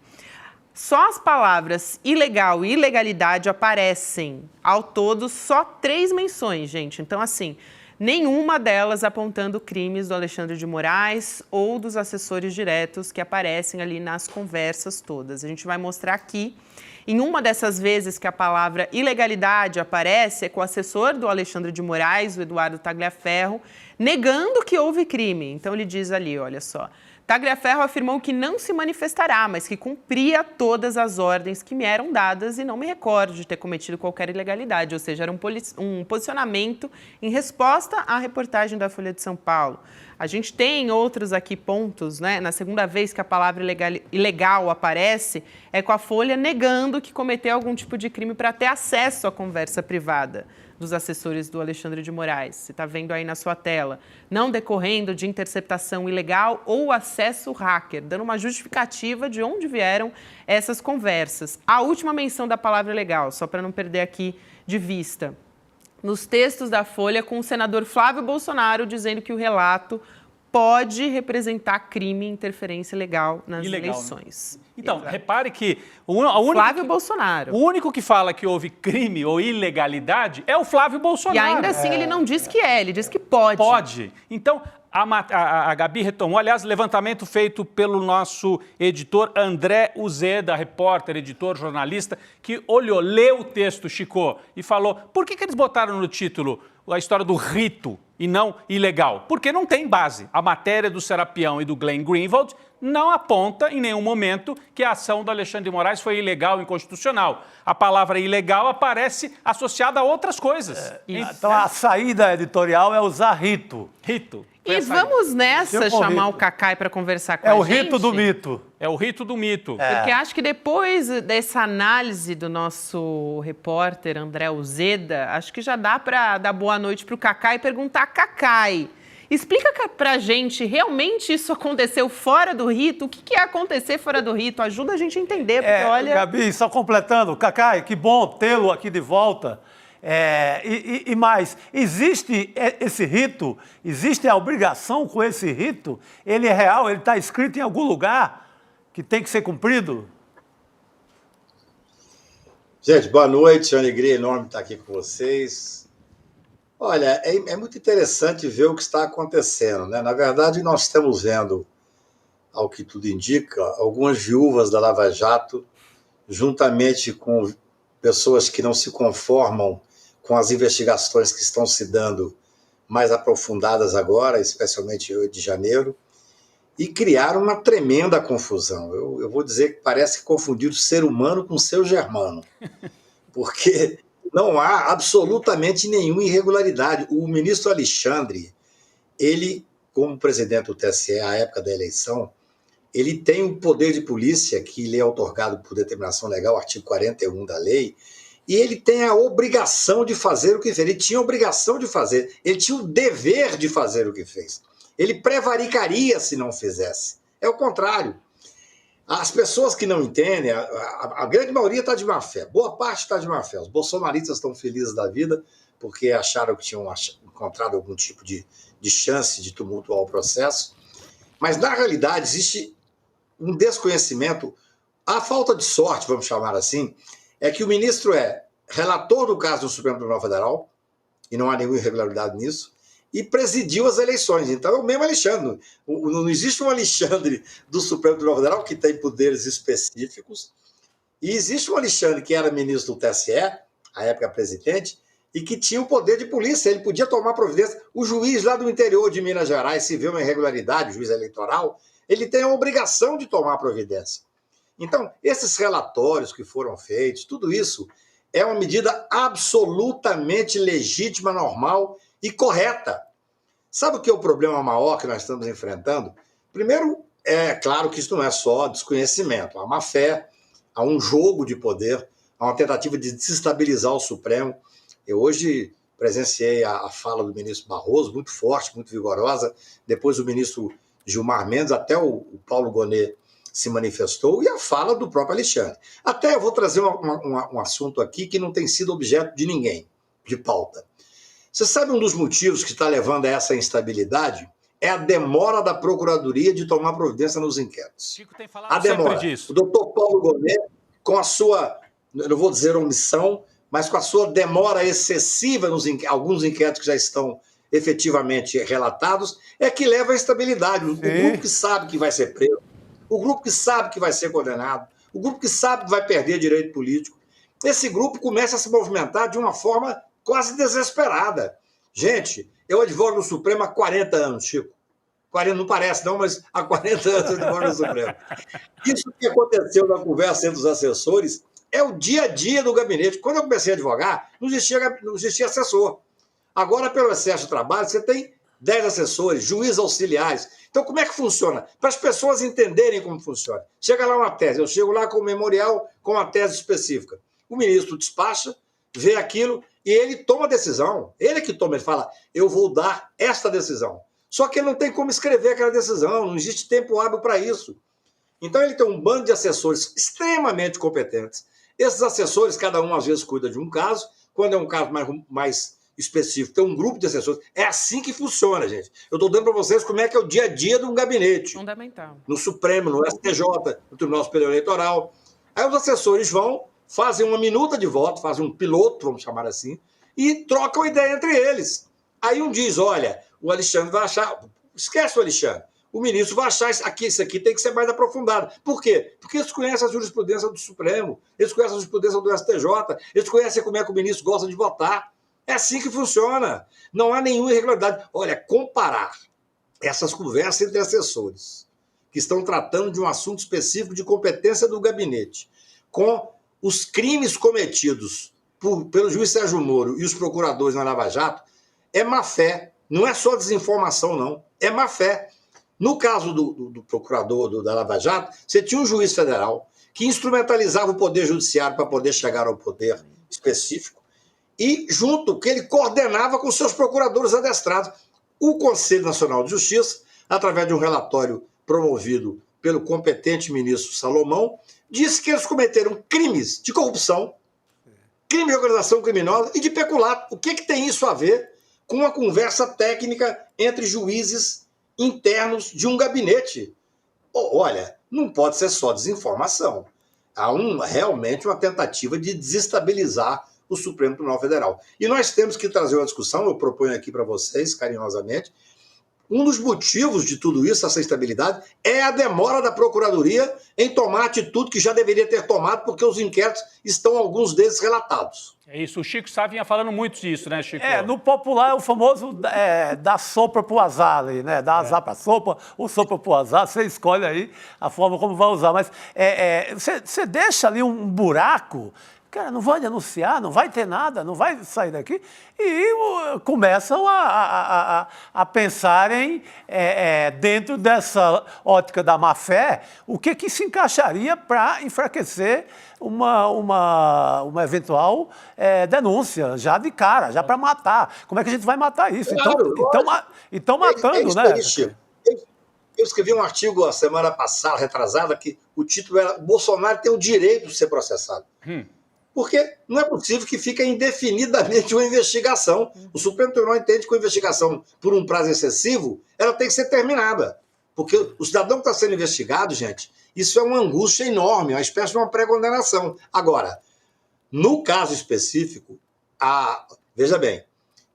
Só as palavras ilegal e ilegalidade aparecem, ao todo, só 3 menções, gente. Então, assim, nenhuma delas apontando crimes do Alexandre de Moraes ou dos assessores diretos que aparecem ali nas conversas todas. A gente vai mostrar aqui. Em uma dessas vezes que a palavra ilegalidade aparece, é com o assessor do Alexandre de Moraes, o Eduardo Tagliaferro, negando que houve crime. Então, ele diz ali, olha só... Tagliaferro afirmou que não se manifestará, mas que cumpria todas as ordens que me eram dadas e não me recordo de ter cometido qualquer ilegalidade. Ou seja, era um posicionamento em resposta à reportagem da Folha de São Paulo. A gente tem outros aqui pontos, né? Na segunda vez que a palavra ilegal aparece, é com a Folha negando que cometeu algum tipo de crime para ter acesso à conversa privada dos assessores do Alexandre de Moraes. Você está vendo aí na sua tela. Não decorrendo de interceptação ilegal ou acesso hacker, dando uma justificativa de onde vieram essas conversas. A última menção da palavra ilegal, só para não perder aqui de vista, nos textos da Folha, com o senador Flávio Bolsonaro dizendo que o relato pode representar crime e interferência legal nas eleições. Né? Então, exato. Repare que Flávio Bolsonaro. O único que fala que houve crime ou ilegalidade é o Flávio Bolsonaro. E ainda assim ele não diz que ele diz que pode. Pode. Então, a Gabi retomou, aliás, levantamento feito pelo nosso editor André Uzeda, repórter, editor, jornalista, que leu o texto, Chico, e falou, por que eles botaram no título a história do rito e não ilegal? Porque não tem base. A matéria do Serapião e do Glenn Greenwald não aponta em nenhum momento que a ação do Alexandre de Moraes foi ilegal e inconstitucional. A palavra ilegal aparece associada a outras coisas. Então a saída editorial é usar rito. Rito. E vamos nessa chamar o Cacai para conversar com a gente? É o rito do mito. É o rito do mito. Porque acho que depois dessa análise do nosso repórter André Uzeda, acho que já dá para dar boa noite para o Cacai e perguntar, Cacai, explica pra gente, realmente isso aconteceu fora do rito? O que é acontecer fora do rito? Ajuda a gente a entender, porque olha... Gabi, só completando, Cacai, que bom tê-lo aqui de volta. E mais, existe esse rito? Existe a obrigação com esse rito? Ele é real? Ele está escrito em algum lugar que tem que ser cumprido? Gente, boa noite. É uma alegria enorme estar aqui com vocês. Olha, é muito interessante ver o que está acontecendo, né? Na verdade, nós estamos vendo, ao que tudo indica, algumas viúvas da Lava Jato, juntamente com pessoas que não se conformam com as investigações que estão se dando mais aprofundadas agora, especialmente em 8 de janeiro, e criaram uma tremenda confusão. Eu vou dizer que parece que confundiram o ser humano com o seu germano, porque não há absolutamente nenhuma irregularidade. O ministro Alexandre, ele, como presidente do TSE, à época da eleição, ele tem um poder de polícia que lhe é outorgado por determinação legal, artigo 41 da lei, e ele tem a obrigação de fazer o que fez. Ele tinha a obrigação de fazer, ele tinha o dever de fazer o que fez. Ele prevaricaria se não fizesse. É o contrário. As pessoas que não entendem, a grande maioria está de má fé, boa parte está de má fé. Os bolsonaristas estão felizes da vida porque acharam que tinham encontrado algum tipo de chance de tumultuar o processo. Mas, na realidade, existe um desconhecimento, a falta de sorte, vamos chamar assim, é que o ministro é relator do caso do Supremo Tribunal Federal, e não há nenhuma irregularidade nisso, e presidiu as eleições. Então é o mesmo Alexandre. Não existe um Alexandre do Supremo Tribunal Federal que tem poderes específicos, e existe um Alexandre que era ministro do TSE, à época presidente, e que tinha o poder de polícia, ele podia tomar providência. O juiz lá do interior de Minas Gerais, se vê uma irregularidade, o juiz eleitoral, ele tem a obrigação de tomar providência. Então, esses relatórios que foram feitos, tudo isso é uma medida absolutamente legítima, normal e correta. Sabe o que é o problema maior que nós estamos enfrentando? Primeiro, é claro que isso não é só desconhecimento, há má fé, há um jogo de poder, há uma tentativa de desestabilizar o Supremo. Eu hoje presenciei a fala do ministro Barroso, muito forte, muito vigorosa, depois o ministro Gilmar Mendes, até o Paulo Gonet se manifestou, e a fala do próprio Alexandre. Até eu vou trazer um assunto aqui que não tem sido objeto de ninguém, de pauta. Você sabe um dos motivos que está levando a essa instabilidade? É a demora da Procuradoria de tomar providência nos inquéritos. Chico tem falado a demora. Sempre disso. O doutor Paulo Gonet, com a sua, eu não vou dizer omissão, mas com a sua demora excessiva nos alguns inquéritos que já estão efetivamente relatados, é que leva à instabilidade. O grupo que sabe que vai ser preso, o grupo que sabe que vai ser condenado, o grupo que sabe que vai perder direito político, esse grupo começa a se movimentar de uma forma quase desesperada. Gente, eu advogo no Supremo há 40 anos, Chico. 40 não parece não, mas há 40 anos eu advogo no Supremo. Isso que aconteceu na conversa entre os assessores é o dia a dia do gabinete. Quando eu comecei a advogar, não existia assessor. Agora, pelo excesso de trabalho, você tem 10 assessores, juízes auxiliares. Então, como é que funciona? Para as pessoas entenderem como funciona. Chega lá uma tese, eu chego lá com o memorial com uma tese específica. O ministro despacha, vê aquilo e ele toma a decisão. Ele que toma, ele fala, eu vou dar esta decisão. Só que ele não tem como escrever aquela decisão, não existe tempo hábil para isso. Então, ele tem um bando de assessores extremamente competentes. Esses assessores, cada um às vezes cuida de um caso, quando é um caso mais específico, tem um grupo de assessores. É assim que funciona, gente. Eu estou dando para vocês como é que é o dia a dia de um gabinete. Fundamental. No Supremo, no STJ, no Tribunal Superior Eleitoral. Aí os assessores vão, fazem uma minuta de voto, fazem um piloto, vamos chamar assim, e trocam ideia entre eles. Aí um diz, olha, o Alexandre vai achar... Esquece o Alexandre. O ministro vai achar isso aqui tem que ser mais aprofundado. Por quê? Porque eles conhecem a jurisprudência do Supremo, eles conhecem a jurisprudência do STJ, eles conhecem como é que o ministro gosta de votar. É assim que funciona. Não há nenhuma irregularidade. Olha, comparar essas conversas entre assessores que estão tratando de um assunto específico de competência do gabinete com os crimes cometidos pelo juiz Sérgio Moro e os procuradores na Lava Jato é má fé. Não é só desinformação, não. É má fé. No caso do procurador da Lava Jato, você tinha um juiz federal que instrumentalizava o poder judiciário para poder chegar ao poder específico e, junto, que ele coordenava com seus procuradores adestrados. O Conselho Nacional de Justiça, através de um relatório promovido pelo competente ministro Salomão, disse que eles cometeram crimes de corrupção, crime de organização criminosa e de peculato. O que tem isso a ver com uma conversa técnica entre juízes internos de um gabinete? Olha, não pode ser só desinformação. Há realmente uma tentativa de desestabilizar o Supremo Tribunal Federal. E nós temos que trazer uma discussão, eu proponho aqui para vocês, carinhosamente, um dos motivos de tudo isso, essa instabilidade, é a demora da Procuradoria em tomar a atitude que já deveria ter tomado, porque os inquéritos estão, alguns deles, relatados. É isso, o Chico Sá vinha falando muito disso, né, Chico? No popular é o famoso dar sopa pro azar ali, né? Dar azar pra sopa, ou sopa pro azar, você escolhe aí a forma como vai usar. Mas você deixa ali um buraco, cara, não vai denunciar, não vai ter nada, não vai sair daqui, e começam a pensarem dentro dessa ótica da má-fé, o que se encaixaria para enfraquecer uma eventual denúncia, já de cara, já para matar. Como é que a gente vai matar isso? Então matando, né? Eu escrevi um artigo a semana passada, retrasada, que o título era Bolsonaro tem o direito de ser processado. Porque não é possível que fique indefinidamente uma investigação. O Supremo Tribunal entende que a investigação por um prazo excessivo, ela tem que ser terminada. Porque o cidadão que está sendo investigado, gente, isso é uma angústia enorme, uma espécie de uma pré-condenação. Agora, no caso específico, veja bem,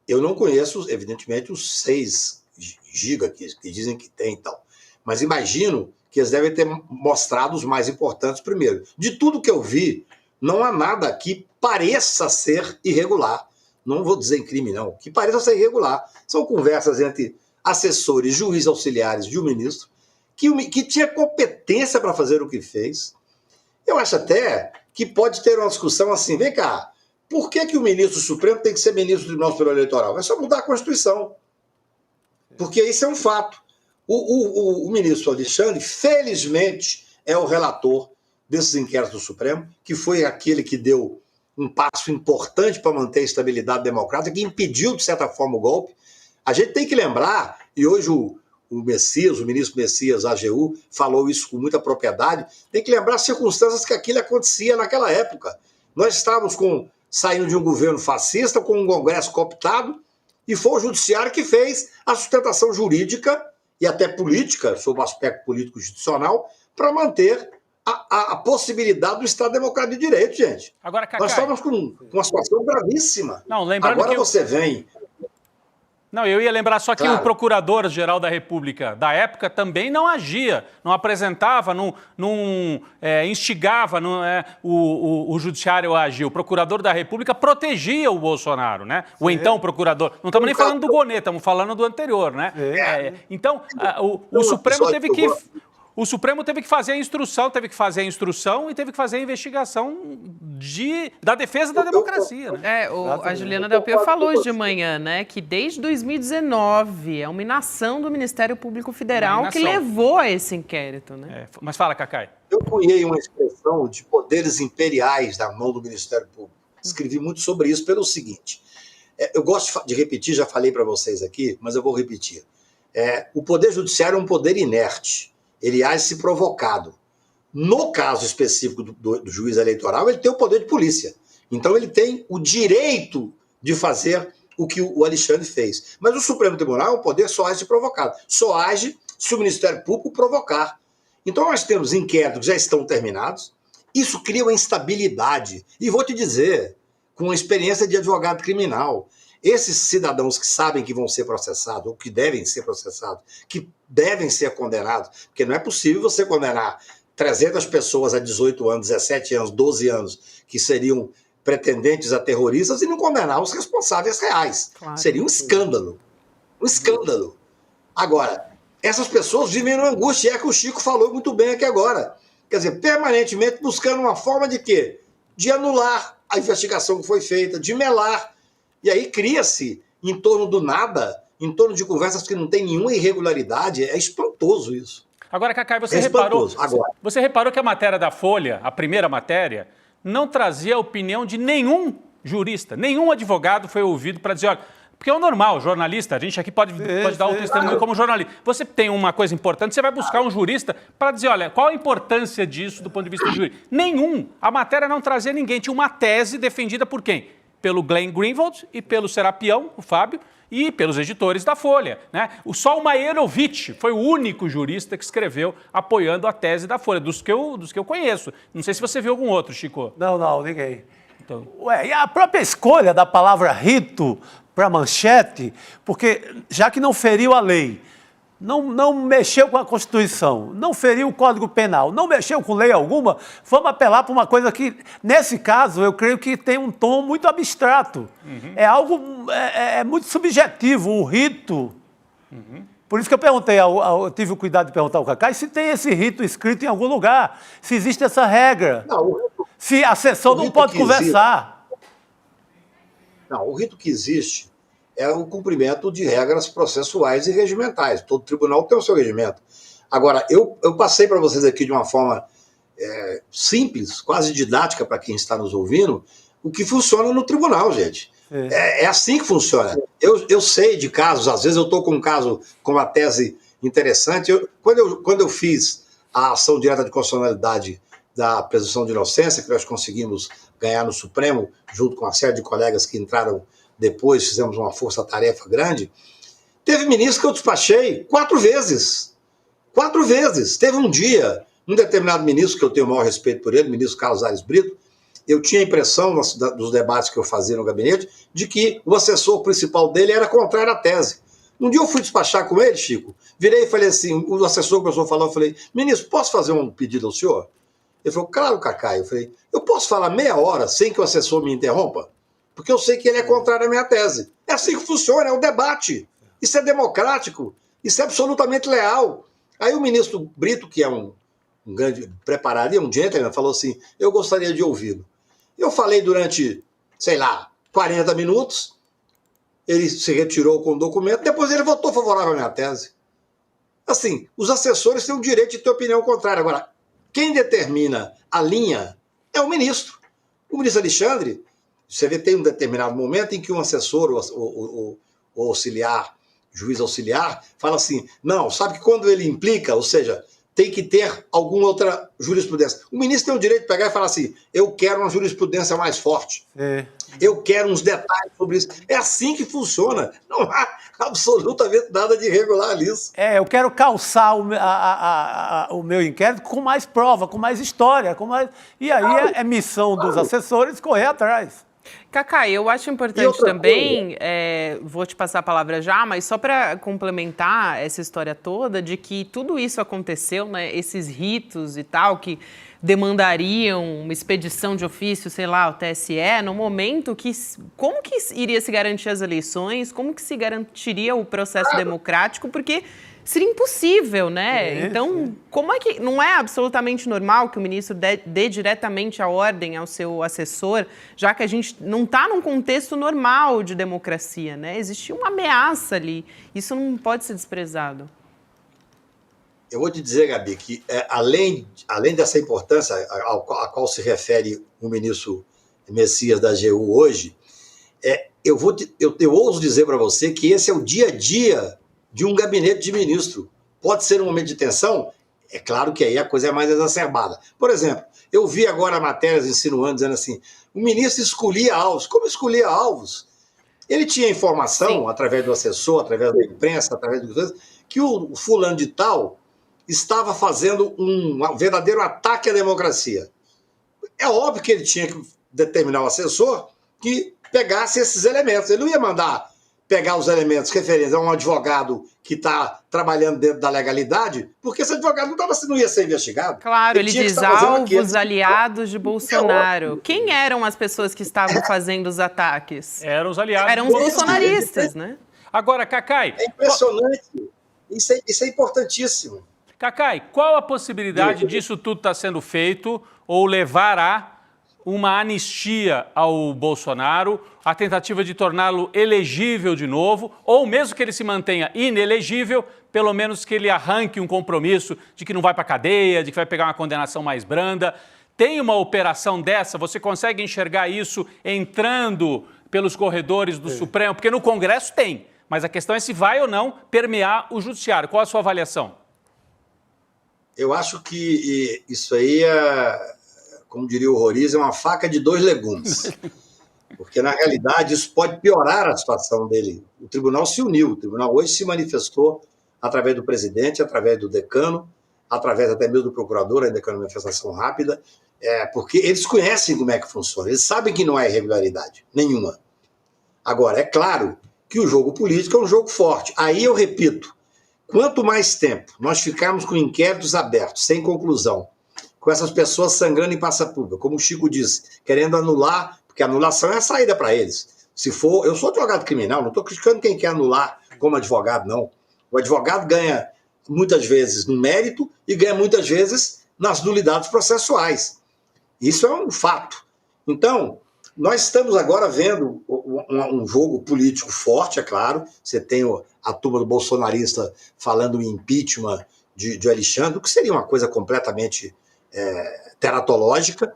Eu não conheço, evidentemente, os 6 GB que dizem que tem e tal. Mas imagino que eles devem ter mostrado os mais importantes primeiro. De tudo que eu vi, não há nada que pareça ser irregular. Não vou dizer em crime, não. Que pareça ser irregular. São conversas entre assessores, juízes auxiliares de um ministro que tinha competência para fazer o que fez. Eu acho até que pode ter uma discussão assim, vem cá, por que o ministro Supremo tem que ser ministro do Tribunal Superior Eleitoral? É só mudar a Constituição. Porque isso é um fato. O ministro Alexandre, felizmente, é o relator desses inquéritos do Supremo, que foi aquele que deu um passo importante para manter a estabilidade democrática, que impediu, de certa forma, o golpe. A gente tem que lembrar, e hoje o ministro Messias, AGU, falou isso com muita propriedade, tem que lembrar as circunstâncias que aquilo acontecia naquela época. Nós estávamos saindo de um governo fascista, com um Congresso cooptado, e foi o Judiciário que fez a sustentação jurídica e até política, sob o aspecto político-institucional, para manter a possibilidade do Estado Democrático de Direito, gente. Agora, Cacai, nós estávamos com uma situação gravíssima. Não, lembrando agora que você vem... Não, eu ia lembrar só que Claro. o Procurador-Geral da República da época também não agia, não apresentava, não instigava o Judiciário a agir. O Procurador da República protegia o Bolsonaro, né? O então Procurador. Não estamos nem falando do Gonê, estamos falando do anterior, né? Então, o Supremo teve que... O Supremo teve que fazer a instrução e teve que fazer a investigação da defesa da democracia. Né? A Juliana Del Pio falou hoje de manhã, né, que desde 2019 é uma inação do Ministério Público Federal que levou a esse inquérito. Né? Mas fala, Cacai. Eu cunhei uma expressão de poderes imperiais na mão do Ministério Público. Escrevi muito sobre isso pelo seguinte. Eu gosto de repetir, já falei para vocês aqui, mas eu vou repetir. O Poder Judiciário é um poder inerte. Ele age se provocado. No caso específico do juiz eleitoral, ele tem o poder de polícia. Então, ele tem o direito de fazer o que o Alexandre fez. Mas o Supremo Tribunal é um poder só age se provocado. Só age se o Ministério Público provocar. Então, nós temos inquéritos que já estão terminados. Isso cria uma instabilidade. E vou te dizer, com a experiência de advogado criminal, esses cidadãos que sabem que vão ser processados, ou que devem ser processados, que devem ser condenados, porque não é possível você condenar 300 pessoas a 18 anos, 17 anos, 12 anos, que seriam pretendentes a terroristas, e não condenar os responsáveis reais. Claro. Seria um escândalo. Um escândalo. Agora, essas pessoas vivem numa angústia, e é que o Chico falou muito bem aqui agora. Quer dizer, permanentemente buscando uma forma de quê? De anular a investigação que foi feita, de melar. E aí cria-se, em torno do nada, em torno de conversas que não tem nenhuma irregularidade. É espantoso isso. Agora, Cacai, você reparou que a matéria da Folha, a primeira matéria, não trazia a opinião de nenhum jurista, nenhum advogado foi ouvido para dizer, olha, porque é o normal, jornalista, a gente aqui pode dar um testemunho como jornalista. Você tem uma coisa importante, você vai buscar um jurista para dizer, olha, qual a importância disso do ponto de vista jurídico? Nenhum. A matéria não trazia ninguém. Tinha uma tese defendida por quem? Pelo Glenn Greenwald e pelo Serapião, o Fábio, e pelos editores da Folha. Né? Só o Maierovitch foi o único jurista que escreveu apoiando a tese da Folha, dos que eu conheço. Não sei se você viu algum outro, Chico. Não, ninguém. Então... e a própria escolha da palavra rito para manchete, porque já que não feriu a lei, não mexeu com a Constituição, não feriu o Código Penal, não mexeu com lei alguma, vamos apelar para uma coisa que, nesse caso, eu creio que tem um tom muito abstrato. Uhum. É algo muito subjetivo, um rito. Uhum. Por isso que eu perguntei, eu tive o cuidado de perguntar ao Cacai se tem esse rito escrito em algum lugar, se existe essa regra, se a sessão não pode conversar. O rito que existe é o cumprimento de regras processuais e regimentais. Todo tribunal tem o seu regimento. Agora, eu passei para vocês aqui de uma forma simples, quase didática para quem está nos ouvindo, o que funciona no tribunal, gente. É assim que funciona. Eu sei de casos, às vezes eu estou com um caso com uma tese interessante. Quando eu fiz a ação direta de constitucionalidade da presunção de inocência, que nós conseguimos ganhar no Supremo, junto com uma série de colegas que entraram depois, fizemos uma força-tarefa grande, teve ministro que eu despachei 4 vezes. 4 vezes. Teve um dia, um determinado ministro, que eu tenho o maior respeito por ele, o ministro Carlos Aires Brito, eu tinha a impressão, dos debates que eu fazia no gabinete, de que o assessor principal dele era contrário à tese. Um dia eu fui despachar com ele, Chico, virei e falei assim, o assessor que o senhor falou, eu falei, ministro, posso fazer um pedido ao senhor? Ele falou, claro, Cacá. Eu falei, eu posso falar meia hora sem que o assessor me interrompa? Porque eu sei que ele é contrário à minha tese. É assim que funciona, é um debate. Isso é democrático, isso é absolutamente leal. Aí o ministro Brito, que é um grande preparado e um gentleman, falou assim, eu gostaria de ouvi-lo. Eu falei durante, 40 minutos, ele se retirou com o documento, depois ele votou favorável à minha tese. Assim, os assessores têm o direito de ter opinião contrária. Agora, quem determina a linha é o ministro. O ministro Alexandre, você vê, tem um determinado momento em que um assessor, o auxiliar, juiz auxiliar, fala assim, não, sabe que quando ele implica, ou seja, tem que ter alguma outra jurisprudência. O ministro tem o direito de pegar e falar assim, eu quero uma jurisprudência mais forte. Eu quero uns detalhes sobre isso. É assim que funciona. Não há absolutamente nada de irregular nisso. Eu quero calçar o meu inquérito com mais prova, com mais história. E aí é missão dos assessores correr atrás. Cacá, eu acho importante também, vou te passar a palavra já, mas só para complementar essa história toda, de que tudo isso aconteceu, né, esses ritos e tal, que demandariam uma expedição de ofício, ao TSE, no momento que... Como que iria se garantir as eleições? Como que se garantiria o processo democrático? Porque seria impossível, né? Então, como é que... Não é absolutamente normal que o ministro dê diretamente a ordem ao seu assessor, já que a gente não está num contexto normal de democracia, né? Existe uma ameaça ali. Isso não pode ser desprezado. Eu vou te dizer, Gabi, que além dessa importância a qual se refere o ministro Messias da AGU hoje, eu ouso dizer para você que esse é o dia a dia de um gabinete de ministro. Pode ser um momento de tensão? É claro que aí a coisa é mais exacerbada. Por exemplo, eu vi agora matérias insinuando, dizendo assim, o ministro escolhia alvos. Como escolhia alvos? Ele tinha informação, através do assessor, através da imprensa, através do... que o fulano de tal estava fazendo um verdadeiro ataque à democracia. É óbvio que ele tinha que determinar o assessor que pegasse esses elementos. Ele não ia mandar pegar os elementos referentes a um advogado que está trabalhando dentro da legalidade, porque esse advogado não ia ser investigado. Claro, ele diz alvos aliados de Bolsonaro. Quem eram as pessoas que estavam fazendo os ataques? Eram os aliados. Eram os bolsonaristas, né? Agora, Cacai... É impressionante. Isso é importantíssimo. Cacai, qual a possibilidade disso tudo estar sendo feito ou levar a uma anistia ao Bolsonaro, a tentativa de torná-lo elegível de novo, ou mesmo que ele se mantenha inelegível, pelo menos que ele arranque um compromisso de que não vai para a cadeia, de que vai pegar uma condenação mais branda? Tem uma operação dessa? Você consegue enxergar isso entrando pelos corredores do Supremo? Porque no Congresso tem, mas a questão é se vai ou não permear o Judiciário. Qual a sua avaliação? Eu acho que isso aí como diria o Roriz, é uma faca de dois legumes. Porque, na realidade, isso pode piorar a situação dele. O tribunal se uniu, o tribunal hoje se manifestou através do presidente, através do decano, através até mesmo do procurador, ainda que é uma manifestação rápida, porque eles conhecem como é que funciona, eles sabem que não há irregularidade nenhuma. Agora, é claro que o jogo político é um jogo forte. Aí eu repito, quanto mais tempo nós ficarmos com inquéritos abertos, sem conclusão, com essas pessoas sangrando em praça pública, como o Chico disse, querendo anular, porque a anulação é a saída para eles. Se for, eu sou advogado criminal, não estou criticando quem quer anular como advogado, não. O advogado ganha muitas vezes no mérito e ganha muitas vezes nas nulidades processuais. Isso é um fato. Então, nós estamos agora vendo um jogo político forte, é claro. Você tem a turma do bolsonarista falando em impeachment de Alexandre, o que seria uma coisa completamente teratológica.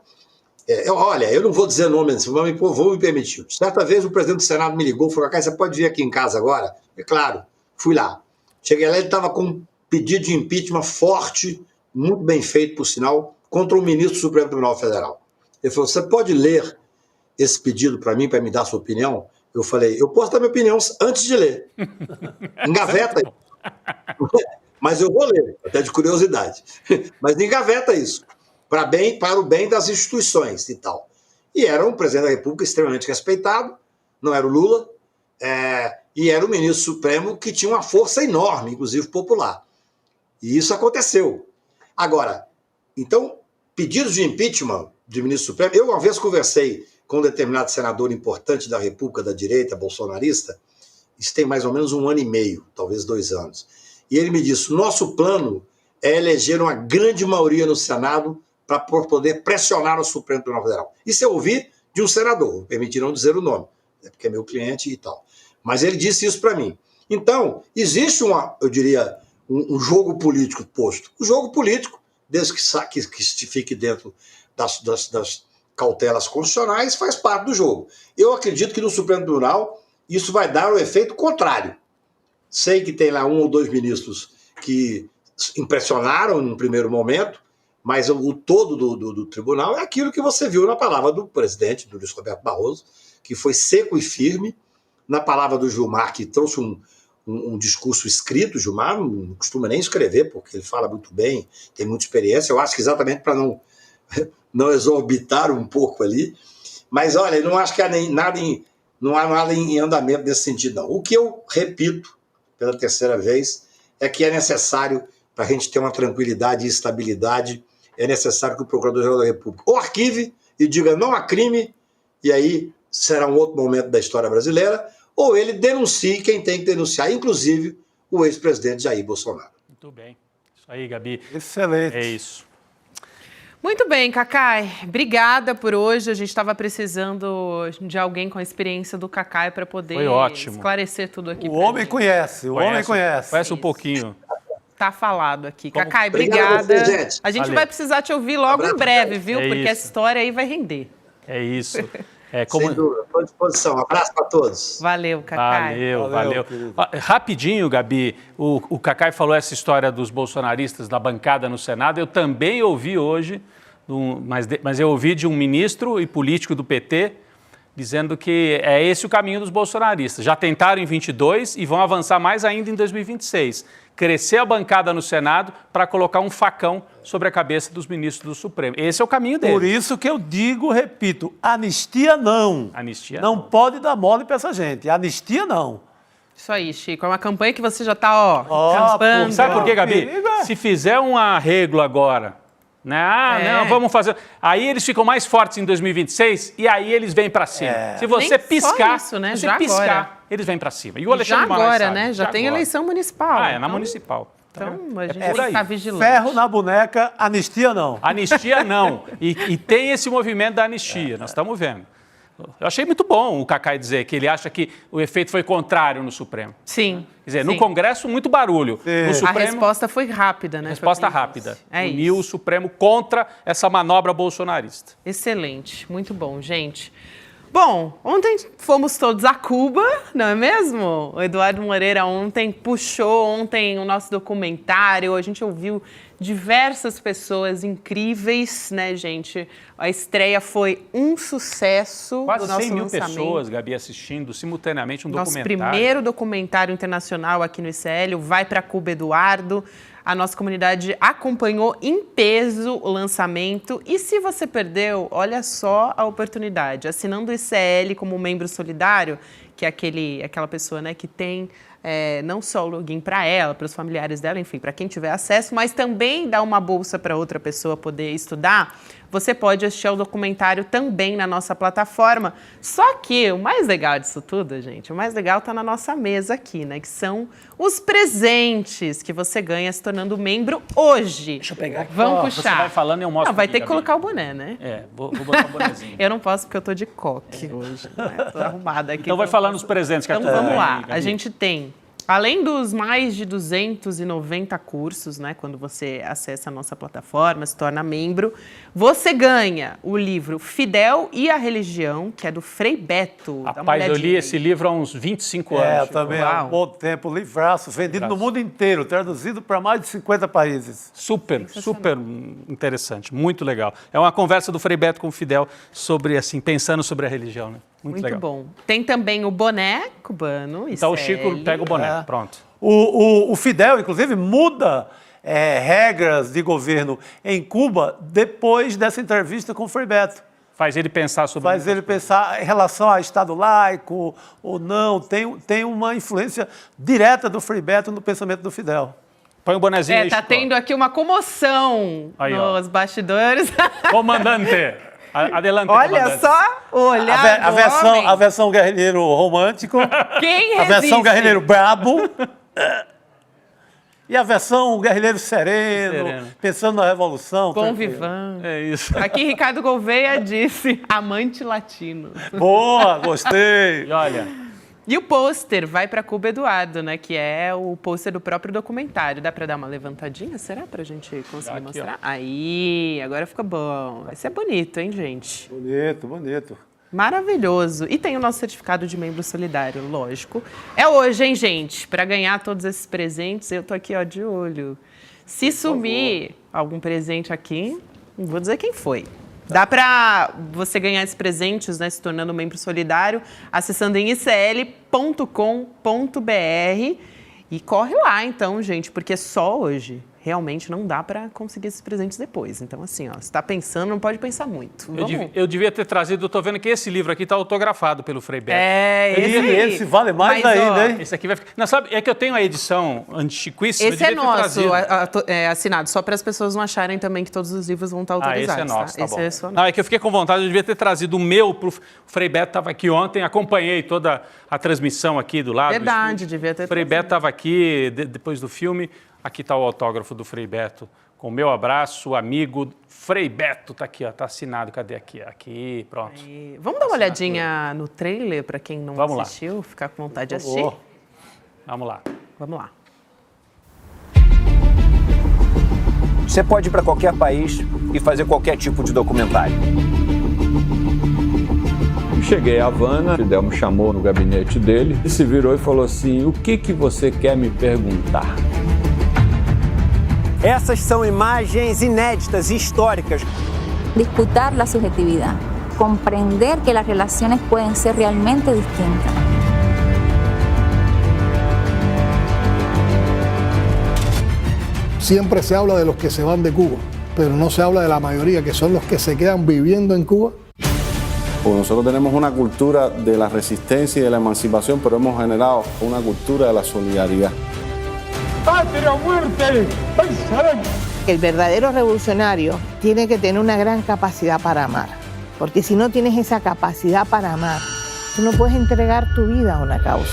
Olha, eu não vou dizer nome, vou me permitir. Certa vez o presidente do Senado me ligou e falou: "Cacá, você pode vir aqui em casa agora?" É claro, fui lá. Cheguei lá, ele estava com um pedido de impeachment forte, muito bem feito, por sinal, contra o ministro do Supremo Tribunal Federal. Ele falou: "Você pode ler esse pedido para mim, para me dar a sua opinião?" Eu falei: "Eu posso dar minha opinião antes de ler." Engaveta isso. Mas eu vou ler, até de curiosidade. Mas engaveta isso, para o bem das instituições e tal. e era um presidente da República extremamente respeitado, não era o Lula, e era um ministro supremo que tinha uma força enorme, inclusive popular. E isso aconteceu. Agora, então, pedidos de impeachment de ministro supremo, eu uma vez conversei com um determinado senador importante da República da direita, bolsonarista, isso tem mais ou menos 1 ano e meio, talvez 2 anos. E ele me disse, nosso plano é eleger uma grande maioria no Senado para poder pressionar o Supremo Tribunal Federal. Isso eu ouvi de um senador, permitirão dizer o nome, porque é meu cliente e tal. Mas ele disse isso para mim. Então, existe eu diria, um jogo político posto. O jogo político, desde que fique dentro das cautelas constitucionais, faz parte do jogo. Eu acredito que no Supremo Tribunal isso vai dar o efeito contrário. Sei que tem lá 1 ou 2 ministros que impressionaram no primeiro momento, mas o todo do tribunal é aquilo que você viu na palavra do presidente, do Luiz Roberto Barroso, que foi seco e firme, na palavra do Gilmar, que trouxe um discurso escrito. Gilmar não costuma nem escrever, porque ele fala muito bem, tem muita experiência, eu acho que exatamente para não exorbitar um pouco ali, mas olha, eu não acho que não há nada em andamento nesse sentido, não. O que eu repito, pela 3ª vez, é que é necessário, para a gente ter uma tranquilidade e estabilidade, é necessário que o Procurador-Geral da República ou arquive e diga não há crime, e aí será um outro momento da história brasileira, ou ele denuncie quem tem que denunciar, inclusive o ex-presidente Jair Bolsonaro. Muito bem. Isso aí, Gabi. Excelente. É isso. Muito bem, Cacai. Obrigada por hoje. A gente estava precisando de alguém com a experiência do Cacai para poder esclarecer tudo aqui. O homem conhece, o homem conhece. Conhece um pouquinho. Tá falado aqui. Cacai, obrigada. A gente vai precisar te ouvir logo em breve, viu? Porque essa história aí vai render. É isso. Sem dúvida, estou à disposição. Um abraço para todos. Valeu, Cacai. Valeu. Rapidinho, Gabi, o Cacai falou essa história dos bolsonaristas da bancada no Senado. Eu também ouvi hoje, mas eu ouvi de um ministro e político do PT dizendo que é esse o caminho dos bolsonaristas. Já tentaram em 22 e vão avançar mais ainda em 2026. Crescer a bancada no Senado para colocar um facão sobre a cabeça dos ministros do Supremo. Esse é o caminho deles. Por isso que eu digo, repito, anistia não. Anistia não. Pode dar mole para essa gente. Anistia não. Isso aí, Chico. É uma campanha que você já está, campando. Sabe por quê, Gabi? Se fizer um arreglo agora, né? Não, vamos fazer. Aí eles ficam mais fortes em 2026 e aí eles vêm para cima. Se você piscar, isso, né? você piscar, agora eles vêm para cima. E o Alexandre já agora, sabe. Né? Já tem agora. Eleição municipal. Na municipal. Então, a gente tem que estar vigilante. Ferro na boneca, anistia não. Anistia não. E tem esse movimento da anistia, nós estamos vendo. Eu achei muito bom o Cacai dizer que ele acha que o efeito foi contrário no Supremo. Sim. Quer dizer, no Congresso, muito barulho. No Supremo, a resposta foi rápida, né? Resposta rápida. Uniu o Supremo contra essa manobra bolsonarista. Excelente. Muito bom, gente. Bom, ontem fomos todos a Cuba, não é mesmo? O Eduardo Moreira puxou o nosso documentário, a gente ouviu diversas pessoas incríveis, né, gente? A estreia foi um sucesso. Quase do nosso 100 mil lançamento. pessoas, Gabi, assistindo simultaneamente um nosso documentário. Nosso primeiro documentário internacional aqui no ICL, Vai Pra Cuba, Eduardo. A nossa comunidade acompanhou em peso o lançamento. E se você perdeu, olha só a oportunidade. Assinando o ICL como membro solidário, que é aquela pessoa, né, que tem não só o login para ela, para os familiares dela, enfim, para quem tiver acesso, mas também dá uma bolsa para outra pessoa poder estudar, você pode assistir ao documentário também na nossa plataforma. Só que o mais legal disso tudo, gente, o mais legal está na nossa mesa aqui, né? Que são os presentes que você ganha se tornando membro hoje. Deixa eu pegar aqui. Vamos puxar. Você vai falando e eu mostro. Não, vai aqui, ter que Gabi. colocar o boné, né? Vou botar o bonézinho. Eu não posso porque eu tô de coque hoje. Né? Tô arrumada aqui. Então vai falando os presentes que Então vamos lá. A gente tem... Além dos mais de 290 cursos, né, quando você acessa a nossa plataforma, se torna membro, você ganha o livro Fidel e a Religião, que é do Frei Beto. Rapaz, eu li esse livro há uns 25 anos. Também há um bom tempo, livraço, vendido no mundo inteiro, traduzido para mais de 50 países. Super interessante, muito legal. É uma conversa do Frei Beto com o Fidel sobre, assim, pensando sobre a religião, né? Muito legal. Bom. Tem também o boné cubano. Então o Chico pega o boné, pronto. O Fidel, inclusive, muda regras de governo em Cuba depois dessa entrevista com o Frei Beto. Faz ele pensar sobre Faz ele pensar em relação a Estado laico ou não. Tem uma influência direta do Frei Beto no pensamento do Fidel. Põe o bonezinho aí. Tá tendo aqui uma comoção aí, nos bastidores. Comandante, adelante, olha comandante. Só o olhar a versão guerrilheiro romântico. Quem resiste? A versão guerrilheiro brabo. E a versão guerrilheiro sereno, pensando na revolução. Bom vivant. É isso. Aqui Ricardo Gouveia disse, amante latino. Boa, gostei. E olha... E o pôster vai para Cuba Eduardo, né? Que é o pôster do próprio documentário. Dá para dar uma levantadinha? Será pra gente conseguir aqui, mostrar? Ó. Aí, agora fica bom. Esse é bonito, hein, gente? Bonito. Maravilhoso. E tem o nosso certificado de membro solidário, lógico. É hoje, hein, gente? Para ganhar todos esses presentes, eu tô aqui, ó, de olho. Se sumir algum presente aqui, não vou dizer quem foi. Dá para você ganhar esses presentes, né, se tornando membro solidário, acessando em icl.com.br e corre lá, então, gente, porque só hoje realmente não dá para conseguir esses presentes depois. Então, assim, ó, se está pensando, não pode pensar muito. Eu devia ter trazido, eu tô vendo que esse livro aqui está autografado pelo Frei Beto. Esse vale mais ainda, hein? Esse aqui vai ficar... Não, sabe, é que eu tenho a edição antiquíssima. Esse é nosso, assinado, só para as pessoas não acharem também que todos os livros vão estar autorizados. Esse é nosso, tá bom. Esse é só nosso. Não, é que eu fiquei com vontade, eu devia ter trazido o meu pro Frei Beto, estava aqui ontem, acompanhei toda a transmissão aqui do lado. Verdade, devia ter Frei Beto estava aqui depois do filme. Aqui está o autógrafo do Frei Beto, com o meu abraço, amigo. Frei Beto está aqui, ó, tá assinado. Cadê aqui? Aqui, pronto. Aí. Vamos dar uma olhadinha no trailer para quem não assistiu, ficar com vontade de assistir? Vamos lá. Vamos lá. Você pode ir para qualquer país e fazer qualquer tipo de documentário. Cheguei a Havana, Fidel me chamou no gabinete dele e se virou e falou assim: o que você quer me perguntar? Essas são imagens inéditas e históricas. Disputar a subjetividade, compreender que as relações podem ser realmente distintas. Siempre se habla de los que se van de Cuba, pero no se habla de la mayoría, que son los que se quedan viviendo en Cuba. Pues nosotros tenemos una cultura de la resistencia y de la emancipación, pero hemos generado una cultura de la solidaridad. ¡Patria o muerte! El verdadero revolucionario tiene que tener una gran capacidad para amar, porque si no tienes esa capacidad para amar, tú no puedes entregar tu vida a una causa.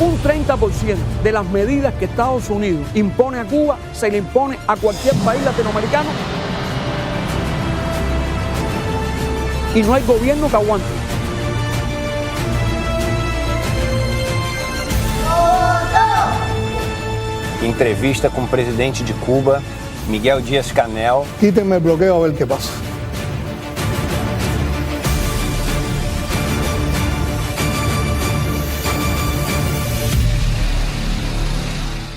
Un 30% de las medidas que Estados Unidos impone a Cuba se le impone a cualquier país latinoamericano y no hay gobierno que aguante. Entrevista com o presidente de Cuba, Miguel Díaz-Canel. Quítenme el bloqueo a ver qué pasa.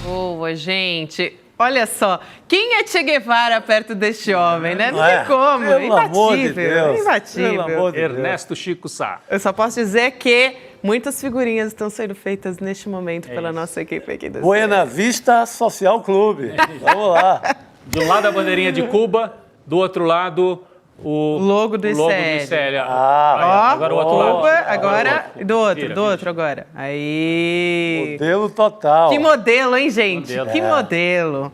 Boa, gente. Olha só, quem é Che Guevara perto deste homem, né? Não tem como, imbatível, imbatível. Ernesto Chico Sá. Eu só posso dizer que muitas figurinhas estão sendo feitas neste momento pela nossa equipe aqui do Buena Vista Social Clube. Vamos lá. De um lado a bandeirinha de Cuba, do outro lado o logo do ICL. Agora o outro lado. Agora do outro agora. Aí. Modelo total. Que modelo, hein, gente? Que modelo.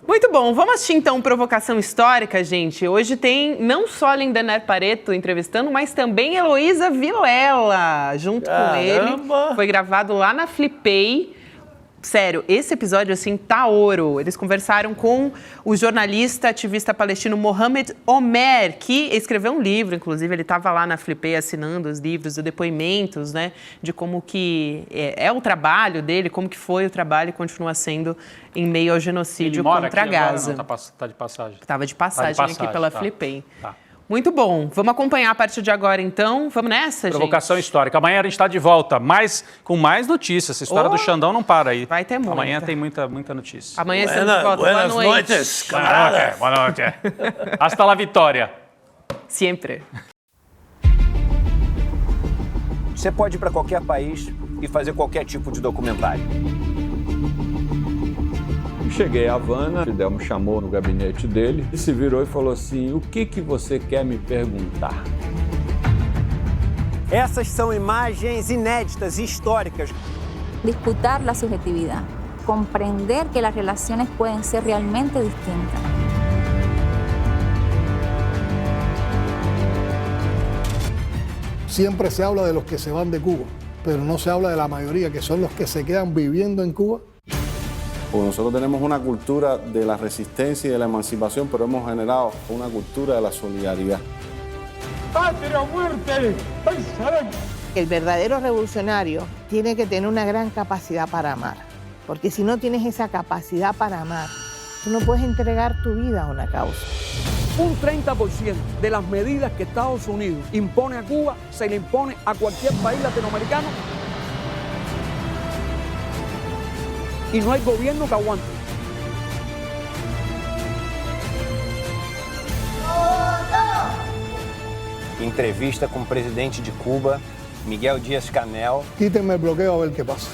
Muito bom. Vamos assistir então Provocação Histórica, gente. Hoje tem não só Lindener Pareto entrevistando, mas também Heloísa Vilela junto com ele. Foi gravado lá na Flipei. Sério, esse episódio, assim, tá ouro. Eles conversaram com o jornalista, ativista palestino Mohamed Omer, que escreveu um livro, inclusive, ele estava lá na Flipei assinando os livros, os depoimentos, né, de como que é o trabalho dele, como que foi o trabalho e continua sendo em meio ao genocídio contra Gaza. Agora, não, tá de passagem. Estava de passagem aqui pela Flipei. Tá. Muito bom. Vamos acompanhar a partir de agora, então. Vamos nessa, Provocação Histórica. Amanhã a gente está de volta, com mais notícias. Essa história do Xandão não para aí. Vai ter muita. Amanhã tem muita notícia. Amanhã estamos de volta. Boa noite. Noites, camaradas. Boa noite. Hasta la vitória. Sempre. Você pode ir para qualquer país e fazer qualquer tipo de documentário. Cheguei a Havana, Fidel me chamou no gabinete dele e se virou e falou assim: o que você quer me perguntar? Essas são imagens inéditas e históricas. Disputar la subjetividad, comprender que las relaciones pueden ser realmente distintas. Siempre se habla de los que se van de Cuba, pero no se habla de la mayoría, que son los que se quedan viviendo en Cuba. Porque nosotros tenemos una cultura de la resistencia y de la emancipación, pero hemos generado una cultura de la solidaridad. ¡Patria o muerte! El verdadero revolucionario tiene que tener una gran capacidad para amar, porque si no tienes esa capacidad para amar, tú no puedes entregar tu vida a una causa. Un 30% de las medidas que Estados Unidos impone a Cuba se le impone a cualquier país latinoamericano y no hay gobierno que aguante. Entrevista com o presidente de Cuba, Miguel Díaz-Canel. Quítenme el bloqueo a ver qué pasa.